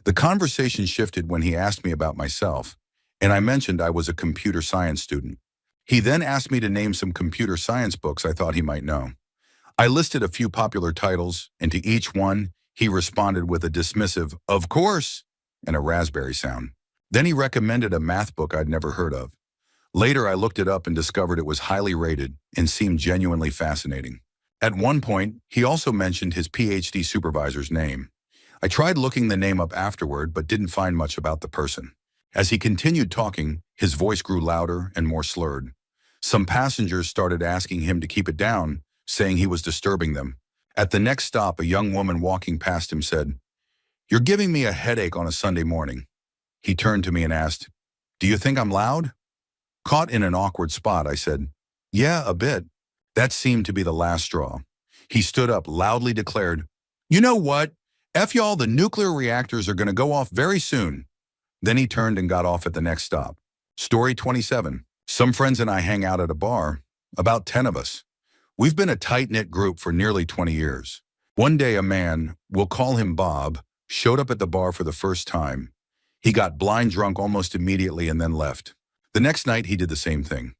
The conversation shifted when he asked me about myself, and I mentioned I was a computer science student. He then asked me to name some computer science books I thought he might know. I listed a few popular titles, and to each one, he responded with a dismissive, "Of course," and a raspberry sound. Then he recommended a math book I'd never heard of. Later, I looked it up and discovered it was highly rated and seemed genuinely fascinating. At one point, he also mentioned his PhD supervisor's name. I tried looking the name up afterward, but didn't find much about the person. As he continued talking, his voice grew louder and more slurred. Some passengers started asking him to keep it down, saying he was disturbing them. At the next stop, a young woman walking past him said, "You're giving me a headache on a Sunday morning." He turned to me and asked, "Do you think I'm loud?" Caught in an awkward spot, I said, "Yeah, a bit." That seemed to be the last straw. He stood up, loudly declared, "You know what? F y'all, the nuclear reactors are going to go off very soon." Then he turned and got off at the next stop. Story 27. Some friends and I hang out at a bar, about 10 of us. We've been a tight-knit group for nearly 20 years. One day a man, we'll call him Bob, showed up at the bar for the first time. He got blind drunk almost immediately and then left. The next night he did the same thing.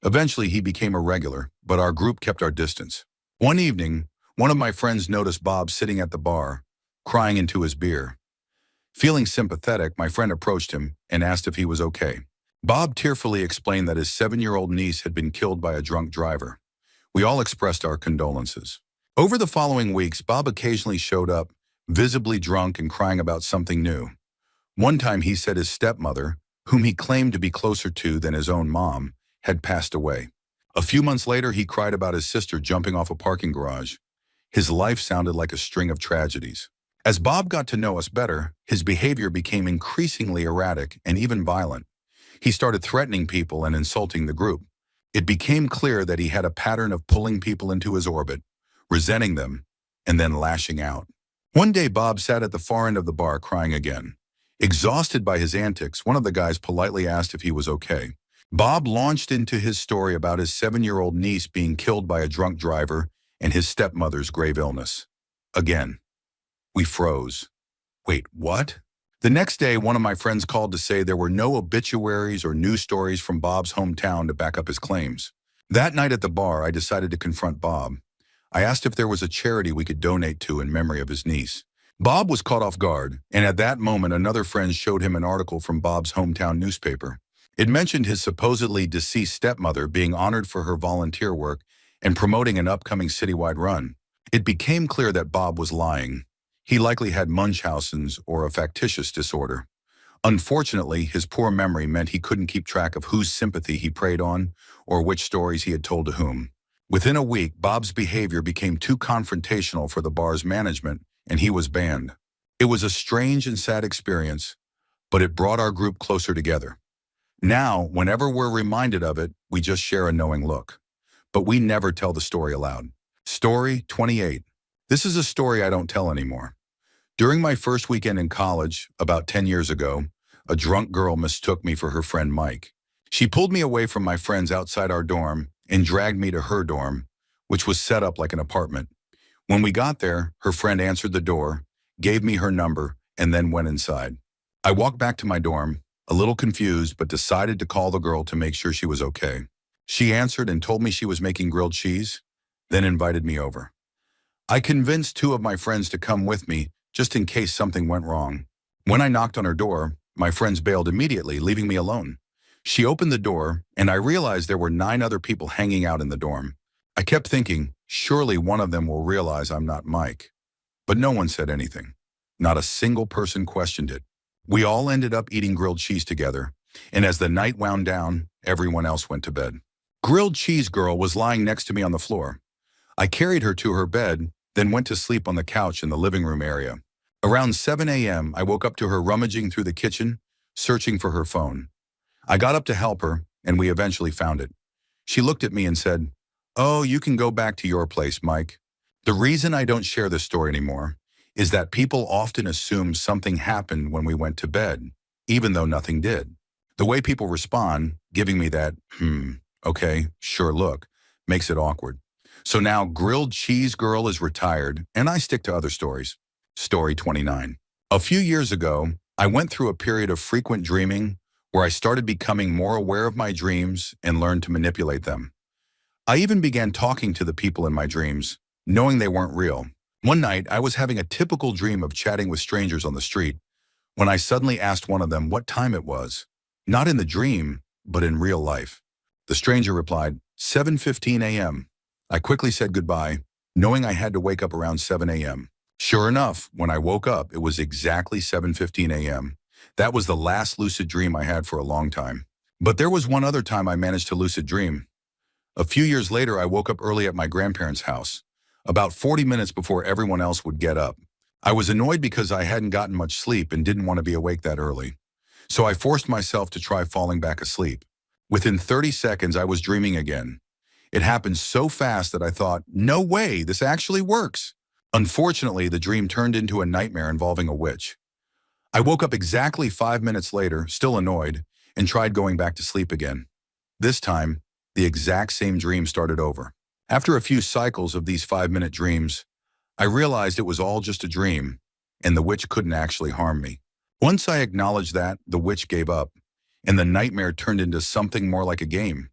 Eventually he became a regular, but our group kept our distance. One evening, one of my friends noticed Bob sitting at the bar, crying into his beer. Feeling sympathetic, my friend approached him and asked if he was okay. Bob tearfully explained that his 7-year-old niece had been killed by a drunk driver. We all expressed our condolences. Over the following weeks, Bob occasionally showed up, visibly drunk and crying about something new. One time he said his stepmother, whom he claimed to be closer to than his own mom, had passed away. A few months later, he cried about his sister jumping off a parking garage. His life sounded like a string of tragedies. As Bob got to know us better, his behavior became increasingly erratic and even violent. He started threatening people and insulting the group. It became clear that he had a pattern of pulling people into his orbit, resenting them, and then lashing out. One day, Bob sat at the far end of the bar crying again. Exhausted by his antics, one of the guys politely asked if he was okay. Bob launched into his story about his 7-year-old niece being killed by a drunk driver and his stepmother's grave illness. Again, we froze. Wait, what? The next day, one of my friends called to say there were no obituaries or news stories from Bob's hometown to back up his claims. That night at the bar, I decided to confront Bob. I asked if there was a charity we could donate to in memory of his niece. Bob was caught off guard, and at that moment, another friend showed him an article from Bob's hometown newspaper. It mentioned his supposedly deceased stepmother being honored for her volunteer work and promoting an upcoming citywide run. It became clear that Bob was lying. He likely had Munchausen's or a factitious disorder. Unfortunately, his poor memory meant he couldn't keep track of whose sympathy he preyed on or which stories he had told to whom. Within a week, Bob's behavior became too confrontational for the bar's management, and he was banned. It was a strange and sad experience, but it brought our group closer together. Now, whenever we're reminded of it, we just share a knowing look. But we never tell the story aloud. Story 28. This is a story I don't tell anymore. During my first weekend in college, about 10 years ago, a drunk girl mistook me for her friend Mike. She pulled me away from my friends outside our dorm and dragged me to her dorm, which was set up like an apartment. When we got there, her friend answered the door, gave me her number, and then went inside. I walked back to my dorm, a little confused, but decided to call the girl to make sure she was okay. She answered and told me she was making grilled cheese, then invited me over. I convinced 2 of my friends to come with me just in case something went wrong. When I knocked on her door, my friends bailed immediately, leaving me alone. She opened the door, and I realized there were 9 other people hanging out in the dorm. I kept thinking, surely one of them will realize I'm not Mike. But no one said anything. Not a single person questioned it. We all ended up eating grilled cheese together, and as the night wound down, everyone else went to bed. Grilled Cheese Girl was lying next to me on the floor. I carried her to her bed, then went to sleep on the couch in the living room area. Around 7 a.m., I woke up to her rummaging through the kitchen, searching for her phone. I got up to help her, and we eventually found it. She looked at me and said, "Oh, you can go back to your place, Mike." The reason I don't share this story anymore is that people often assume something happened when we went to bed, even though nothing did. The way people respond, giving me that, okay, sure look, makes it awkward. So now Grilled Cheese Girl is retired, and I stick to other stories. Story 29. A few years ago, I went through a period of frequent dreaming where I started becoming more aware of my dreams and learned to manipulate them. I even began talking to the people in my dreams, knowing they weren't real. One night, I was having a typical dream of chatting with strangers on the street when I suddenly asked one of them what time it was. Not in the dream, but in real life. The stranger replied, 7:15 a.m. I quickly said goodbye, knowing I had to wake up around 7 a.m. Sure enough, when I woke up, it was exactly 7:15 a.m. That was the last lucid dream I had for a long time. But there was one other time I managed to lucid dream. A few years later, I woke up early at my grandparents' house, about 40 minutes before everyone else would get up. I was annoyed because I hadn't gotten much sleep and didn't want to be awake that early. So I forced myself to try falling back asleep. Within 30 seconds, I was dreaming again. It happened so fast that I thought, no way, this actually works. Unfortunately, the dream turned into a nightmare involving a witch. I woke up exactly 5 minutes later, still annoyed, and tried going back to sleep again. This time, the exact same dream started over. After a few cycles of these 5-minute dreams, I realized it was all just a dream, and the witch couldn't actually harm me. Once I acknowledged that, the witch gave up, and the nightmare turned into something more like a game.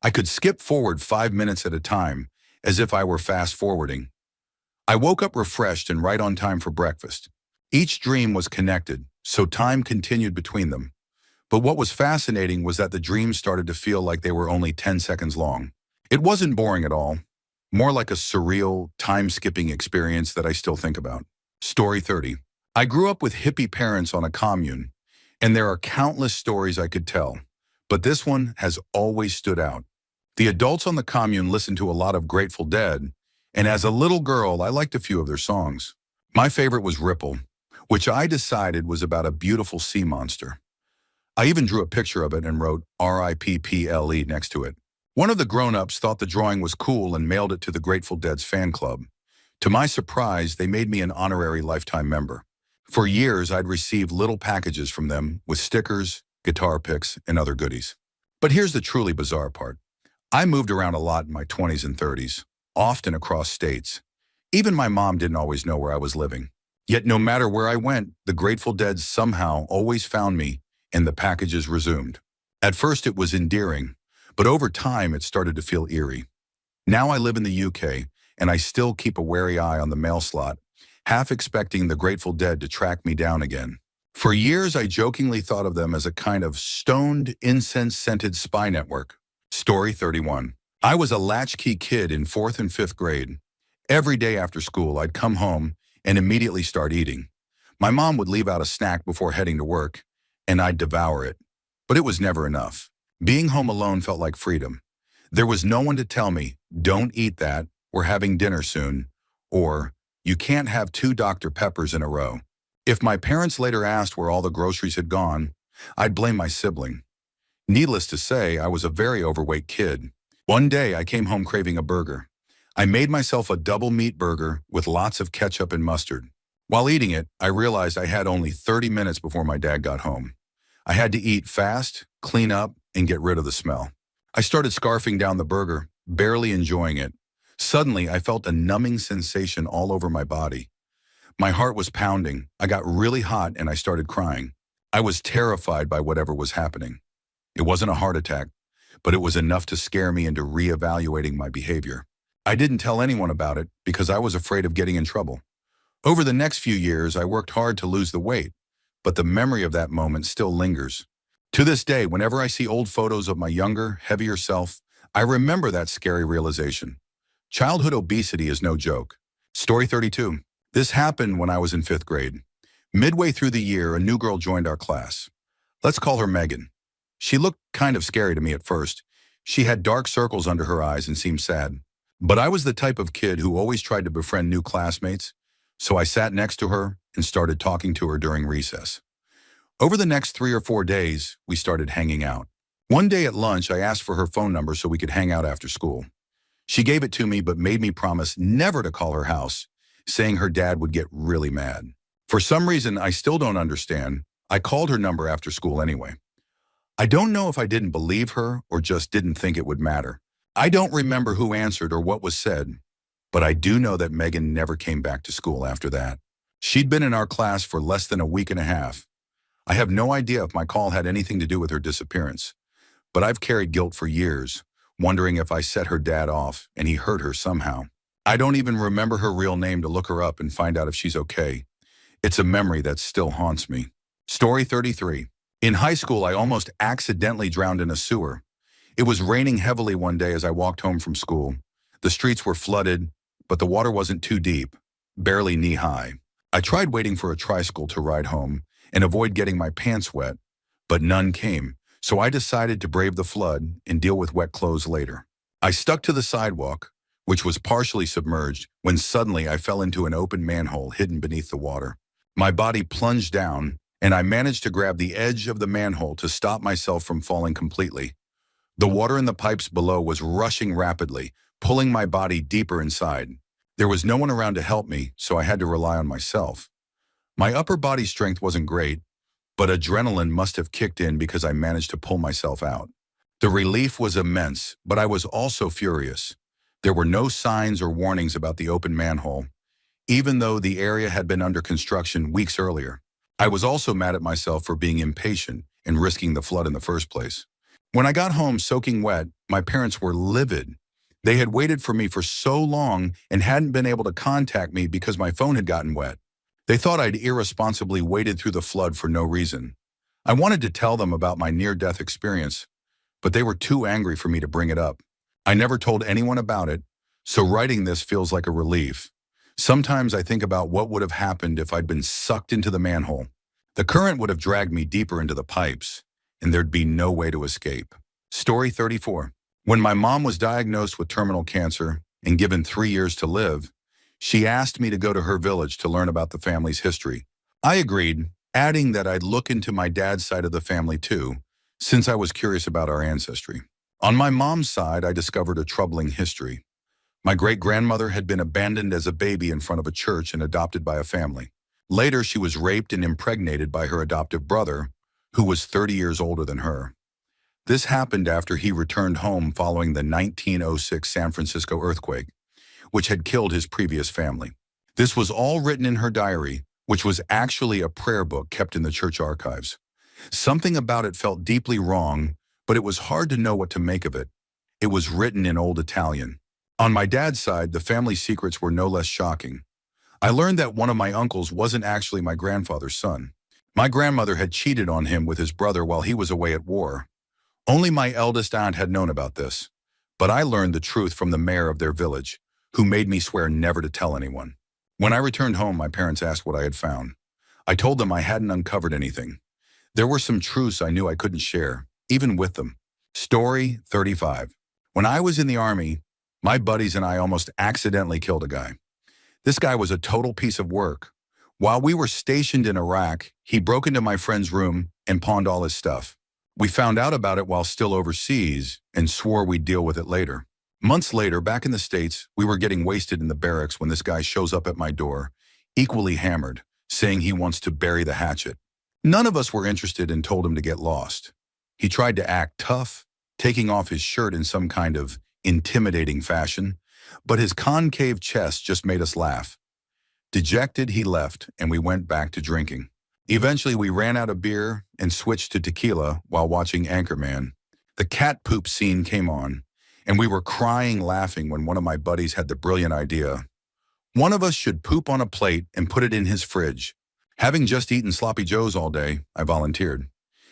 I could skip forward 5 minutes at a time, as if I were fast-forwarding. I woke up refreshed and right on time for breakfast. Each dream was connected, so time continued between them. But what was fascinating was that the dreams started to feel like they were only 10 seconds long. It wasn't boring at all, more like a surreal, time-skipping experience that I still think about. Story 30. I grew up with hippie parents on a commune, and there are countless stories I could tell, but this one has always stood out. The adults on the commune listened to a lot of Grateful Dead, and as a little girl, I liked a few of their songs. My favorite was Ripple, which I decided was about a beautiful sea monster. I even drew a picture of it and wrote RIPPLE next to it. One of the grown-ups thought the drawing was cool and mailed it to the Grateful Dead's fan club. To my surprise, they made me an honorary lifetime member. For years, I'd received little packages from them with stickers, guitar picks, and other goodies. But here's the truly bizarre part. I moved around a lot in my 20s and 30s, often across states. Even my mom didn't always know where I was living. Yet no matter where I went, the Grateful Dead somehow always found me, and the packages resumed. At first it was endearing, but over time it started to feel eerie. Now I live in the UK, and I still keep a wary eye on the mail slot, half expecting the Grateful Dead to track me down again. For years I jokingly thought of them as a kind of stoned, incense-scented spy network. Story 31. I was a latchkey kid in 4th and 5th grade. Every day after school, I'd come home and immediately start eating. My mom would leave out a snack before heading to work, and I'd devour it. But it was never enough. Being home alone felt like freedom. There was no one to tell me, don't eat that, we're having dinner soon, or you can't have 2 Dr. Peppers in a row. If my parents later asked where all the groceries had gone, I'd blame my sibling. Needless to say, I was a very overweight kid. One day, I came home craving a burger. I made myself a double meat burger with lots of ketchup and mustard. While eating it, I realized I had only 30 minutes before my dad got home. I had to eat fast, clean up, and get rid of the smell. I started scarfing down the burger, barely enjoying it. Suddenly, I felt a numbing sensation all over my body. My heart was pounding, I got really hot, and I started crying. I was terrified by whatever was happening. It wasn't a heart attack, but it was enough to scare me into reevaluating my behavior. I didn't tell anyone about it because I was afraid of getting in trouble. Over the next few years, I worked hard to lose the weight, but the memory of that moment still lingers. To this day, whenever I see old photos of my younger, heavier self, I remember that scary realization. Childhood obesity is no joke. Story 32. This happened when I was in 5th grade. Midway through the year, a new girl joined our class. Let's call her Megan. She looked kind of scary to me at first. She had dark circles under her eyes and seemed sad. But I was the type of kid who always tried to befriend new classmates, so I sat next to her and started talking to her during recess. Over the next 3 or 4 days, we started hanging out. One day at lunch, I asked for her phone number so we could hang out after school. She gave it to me but made me promise never to call her house, saying her dad would get really mad. For some reason I still don't understand, I called her number after school anyway. I don't know if I didn't believe her or just didn't think it would matter. I don't remember who answered or what was said, but I do know that Megan never came back to school after that. She'd been in our class for less than a week and a half. I have no idea if my call had anything to do with her disappearance, but I've carried guilt for years, wondering if I set her dad off and he hurt her somehow. I don't even remember her real name to look her up and find out if she's okay. It's a memory that still haunts me. Story 33. In high school, I almost accidentally drowned in a sewer. It was raining heavily one day as I walked home from school. The streets were flooded, but the water wasn't too deep, barely knee-high. I tried waiting for a tricycle to ride home and avoid getting my pants wet, but none came, so I decided to brave the flood and deal with wet clothes later. I stuck to the sidewalk, which was partially submerged, when suddenly I fell into an open manhole hidden beneath the water. My body plunged down, and I managed to grab the edge of the manhole to stop myself from falling completely. The water in the pipes below was rushing rapidly, pulling my body deeper inside. There was no one around to help me, so I had to rely on myself. My upper body strength wasn't great, but adrenaline must have kicked in because I managed to pull myself out. The relief was immense, but I was also furious. There were no signs or warnings about the open manhole, even though the area had been under construction weeks earlier. I was also mad at myself for being impatient and risking the flood in the first place. When I got home soaking wet, my parents were livid. They had waited for me for so long and hadn't been able to contact me because my phone had gotten wet. They thought I'd irresponsibly waded through the flood for no reason. I wanted to tell them about my near-death experience, but they were too angry for me to bring it up. I never told anyone about it, so writing this feels like a relief. Sometimes I think about what would have happened if I'd been sucked into the manhole. The current would have dragged me deeper into the pipes, and there'd be no way to escape. Story 34. When my mom was diagnosed with terminal cancer and given 3 years to live, she asked me to go to her village to learn about the family's history. I agreed, adding that I'd look into my dad's side of the family too, since I was curious about our ancestry. On my mom's side, I discovered a troubling history. My great-grandmother had been abandoned as a baby in front of a church and adopted by a family. Later, she was raped and impregnated by her adoptive brother, who was 30 years older than her. This happened after he returned home following the 1906 San Francisco earthquake, which had killed his previous family. This was all written in her diary, which was actually a prayer book kept in the church archives. Something about it felt deeply wrong, but it was hard to know what to make of it. It was written in Old Italian. On my dad's side, the family secrets were no less shocking. I learned that one of my uncles wasn't actually my grandfather's son. My grandmother had cheated on him with his brother while he was away at war. Only my eldest aunt had known about this, but I learned the truth from the mayor of their village, who made me swear never to tell anyone. When I returned home, my parents asked what I had found. I told them I hadn't uncovered anything. There were some truths I knew I couldn't share, even with them. Story 35. When I was in the Army, my buddies and I almost accidentally killed a guy. This guy was a total piece of work. While we were stationed in Iraq, he broke into my friend's room and pawned all his stuff. We found out about it while still overseas and swore we'd deal with it later. Months later, back in the States, we were getting wasted in the barracks when this guy shows up at my door, equally hammered, saying he wants to bury the hatchet. None of us were interested and told him to get lost. He tried to act tough, taking off his shirt in some kind of intimidating fashion, but his concave chest just made us laugh. Dejected, he left, and we went back to drinking. Eventually, we ran out of beer and switched to tequila while watching Anchorman. The cat poop scene came on, and we were crying laughing when one of my buddies had the brilliant idea. One of us should poop on a plate and put it in his fridge. Having just eaten sloppy joes all day, I volunteered.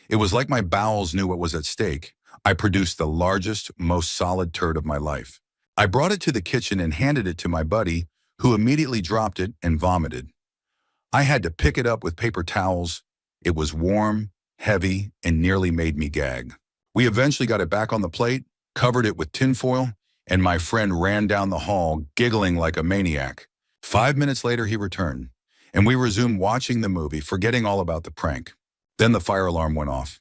It was like my bowels knew what was at stake. I produced the largest, most solid turd of my life. I brought it to the kitchen and handed it to my buddy, who immediately dropped it and vomited. I had to pick it up with paper towels. It was warm, heavy, and nearly made me gag. We eventually got it back on the plate, covered it with tinfoil, and my friend ran down the hall, giggling like a maniac. 5 minutes later, he returned, and we resumed watching the movie, forgetting all about the prank. Then the fire alarm went off.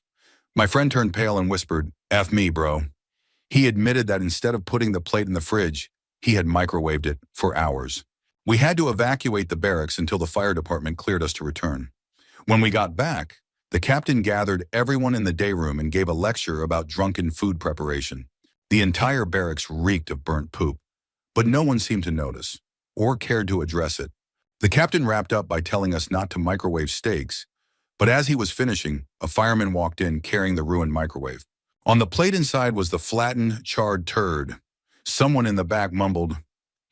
My friend turned pale and whispered, "F me, bro." He admitted that instead of putting the plate in the fridge, he had microwaved it for hours. We had to evacuate the barracks until the fire department cleared us to return. When we got back, the captain gathered everyone in the day room and gave a lecture about drunken food preparation. The entire barracks reeked of burnt poop, but no one seemed to notice or cared to address it. The captain wrapped up by telling us not to microwave steaks, but as he was finishing, a fireman walked in carrying the ruined microwave. On the plate inside was the flattened, charred turd. Someone in the back mumbled,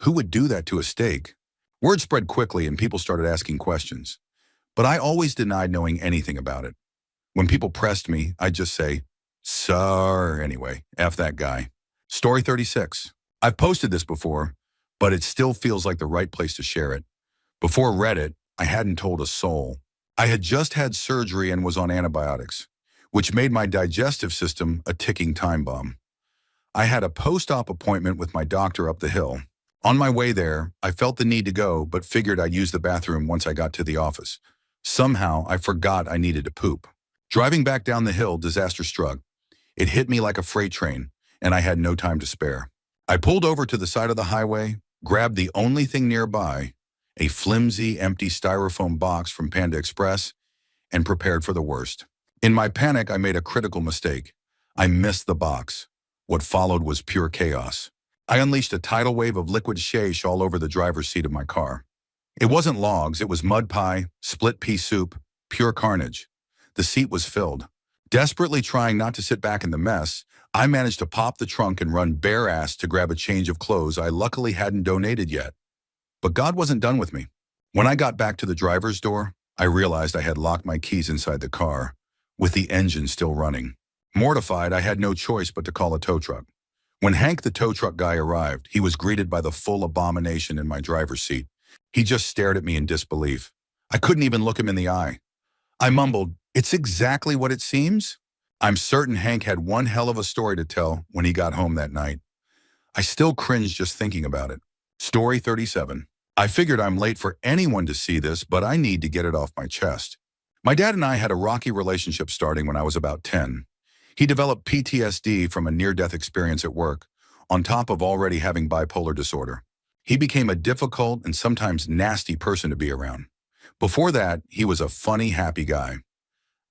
"Who would do that to a steak?" Word spread quickly and people started asking questions, but I always denied knowing anything about it. When people pressed me, I'd just say, "Sir, anyway, F that guy." Story 36. I've posted this before, but it still feels like the right place to share it. Before Reddit, I hadn't told a soul. I had just had surgery and was on antibiotics, which made my digestive system a ticking time bomb. I had a post-op appointment with my doctor up the hill. On my way there, I felt the need to go, but figured I'd use the bathroom once I got to the office. Somehow, I forgot I needed to poop. Driving back down the hill, disaster struck. It hit me like a freight train, and I had no time to spare. I pulled over to the side of the highway, grabbed the only thing nearby, a flimsy, empty styrofoam box from Panda Express, and prepared for the worst. In my panic, I made a critical mistake. I missed the box. What followed was pure chaos. I unleashed a tidal wave of liquid sheish all over the driver's seat of my car. It wasn't logs, it was mud pie, split pea soup, pure carnage. The seat was filled. Desperately trying not to sit back in the mess, I managed to pop the trunk and run bare-assed to grab a change of clothes I luckily hadn't donated yet. But God wasn't done with me. When I got back to the driver's door, I realized I had locked my keys inside the car, with the engine still running. Mortified, I had no choice but to call a tow truck. When Hank the tow truck guy arrived, he was greeted by the full abomination in my driver's seat. He just stared at me in disbelief. I couldn't even look him in the eye. I mumbled, "It's exactly what it seems?" I'm certain Hank had one hell of a story to tell when he got home that night. I still cringe just thinking about it. Story 37. I figured I'm late for anyone to see this, but I need to get it off my chest. My dad and I had a rocky relationship starting when I was about 10. He developed PTSD from a near-death experience at work, on top of already having bipolar disorder. He became a difficult and sometimes nasty person to be around. Before that, he was a funny, happy guy.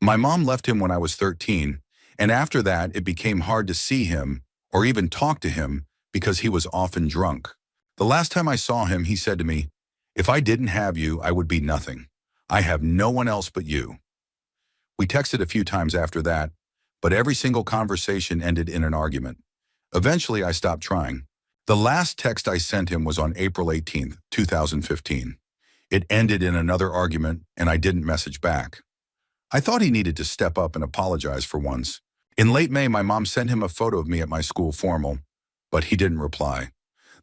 My mom left him when I was 13, and after that, it became hard to see him or even talk to him because he was often drunk. The last time I saw him, he said to me, "If I didn't have you, I would be nothing. I have no one else but you." We texted a few times after that, but every single conversation ended in an argument. Eventually, I stopped trying. The last text I sent him was on April 18th, 2015. It ended in another argument, and I didn't message back. I thought he needed to step up and apologize for once. In late May, my mom sent him a photo of me at my school formal, but he didn't reply.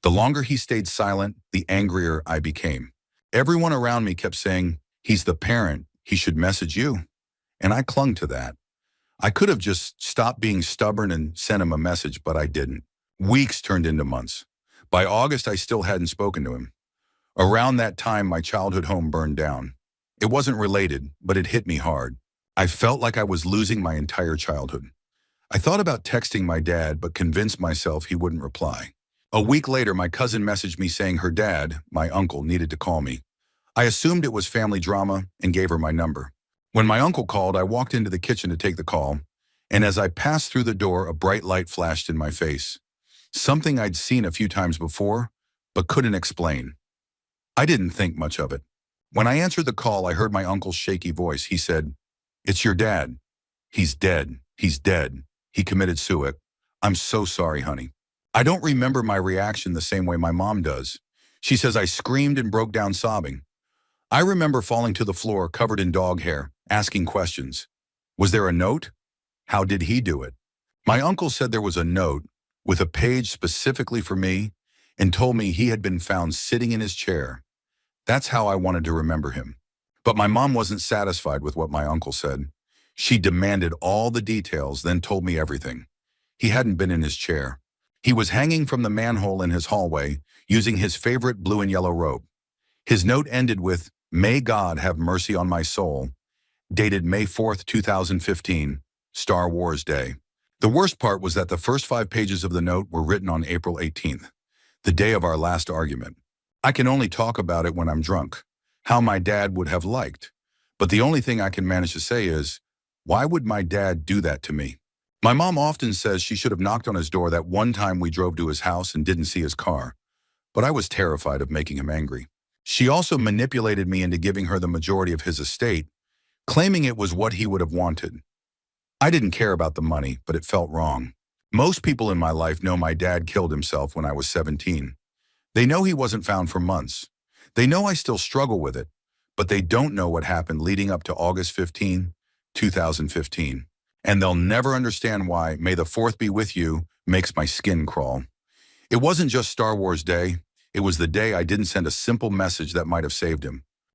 The longer he stayed silent, the angrier I became. Everyone around me kept saying, "He's the parent, he should message you." And I clung to that. I could have just stopped being stubborn and sent him a message, but I didn't. Weeks turned into months. By August, I still hadn't spoken to him. Around that time, my childhood home burned down. It wasn't related, but it hit me hard. I felt like I was losing my entire childhood. I thought about texting my dad, but convinced myself he wouldn't reply. A week later, my cousin messaged me saying her dad, my uncle, needed to call me. I assumed it was family drama and gave her my number. When my uncle called, I walked into the kitchen to take the call, and as I passed through the door, a bright light flashed in my face. Something I'd seen a few times before, but couldn't explain. I didn't think much of it. When I answered the call, I heard my uncle's shaky voice. He said, "It's your dad. He's dead. He's dead. He committed suicide. I'm so sorry, honey." I don't remember my reaction the same way my mom does. She says I screamed and broke down sobbing. I remember falling to the floor covered in dog hair, asking questions. Was there a note? How did he do it? My uncle said there was a note with a page specifically for me and told me he had been found sitting in his chair. That's how I wanted to remember him. But my mom wasn't satisfied with what my uncle said. She demanded all the details, then told me everything. He hadn't been in his chair. He was hanging from the manhole in his hallway, using his favorite blue and yellow robe. His note ended with, "May God have mercy on my soul," dated May 4th, 2015, Star Wars Day. The worst part was that the first 5 pages of the note were written on April 18th, the day of our last argument. I can only talk about it when I'm drunk, how my dad would have liked. But the only thing I can manage to say is, why would my dad do that to me? My mom often says she should have knocked on his door that one time we drove to his house and didn't see his car, but I was terrified of making him angry. She also manipulated me into giving her the majority of his estate, claiming it was what he would have wanted. I didn't care about the money, but it felt wrong. Most people in my life know my dad killed himself when I was 17. They know he wasn't found for months. They know I still struggle with it, but they don't know what happened leading up to August 15, 2015. And they'll never understand why "May the 4th be with you" makes my skin crawl. It wasn't just Star Wars Day. It was the day I didn't send a simple message that might have saved him.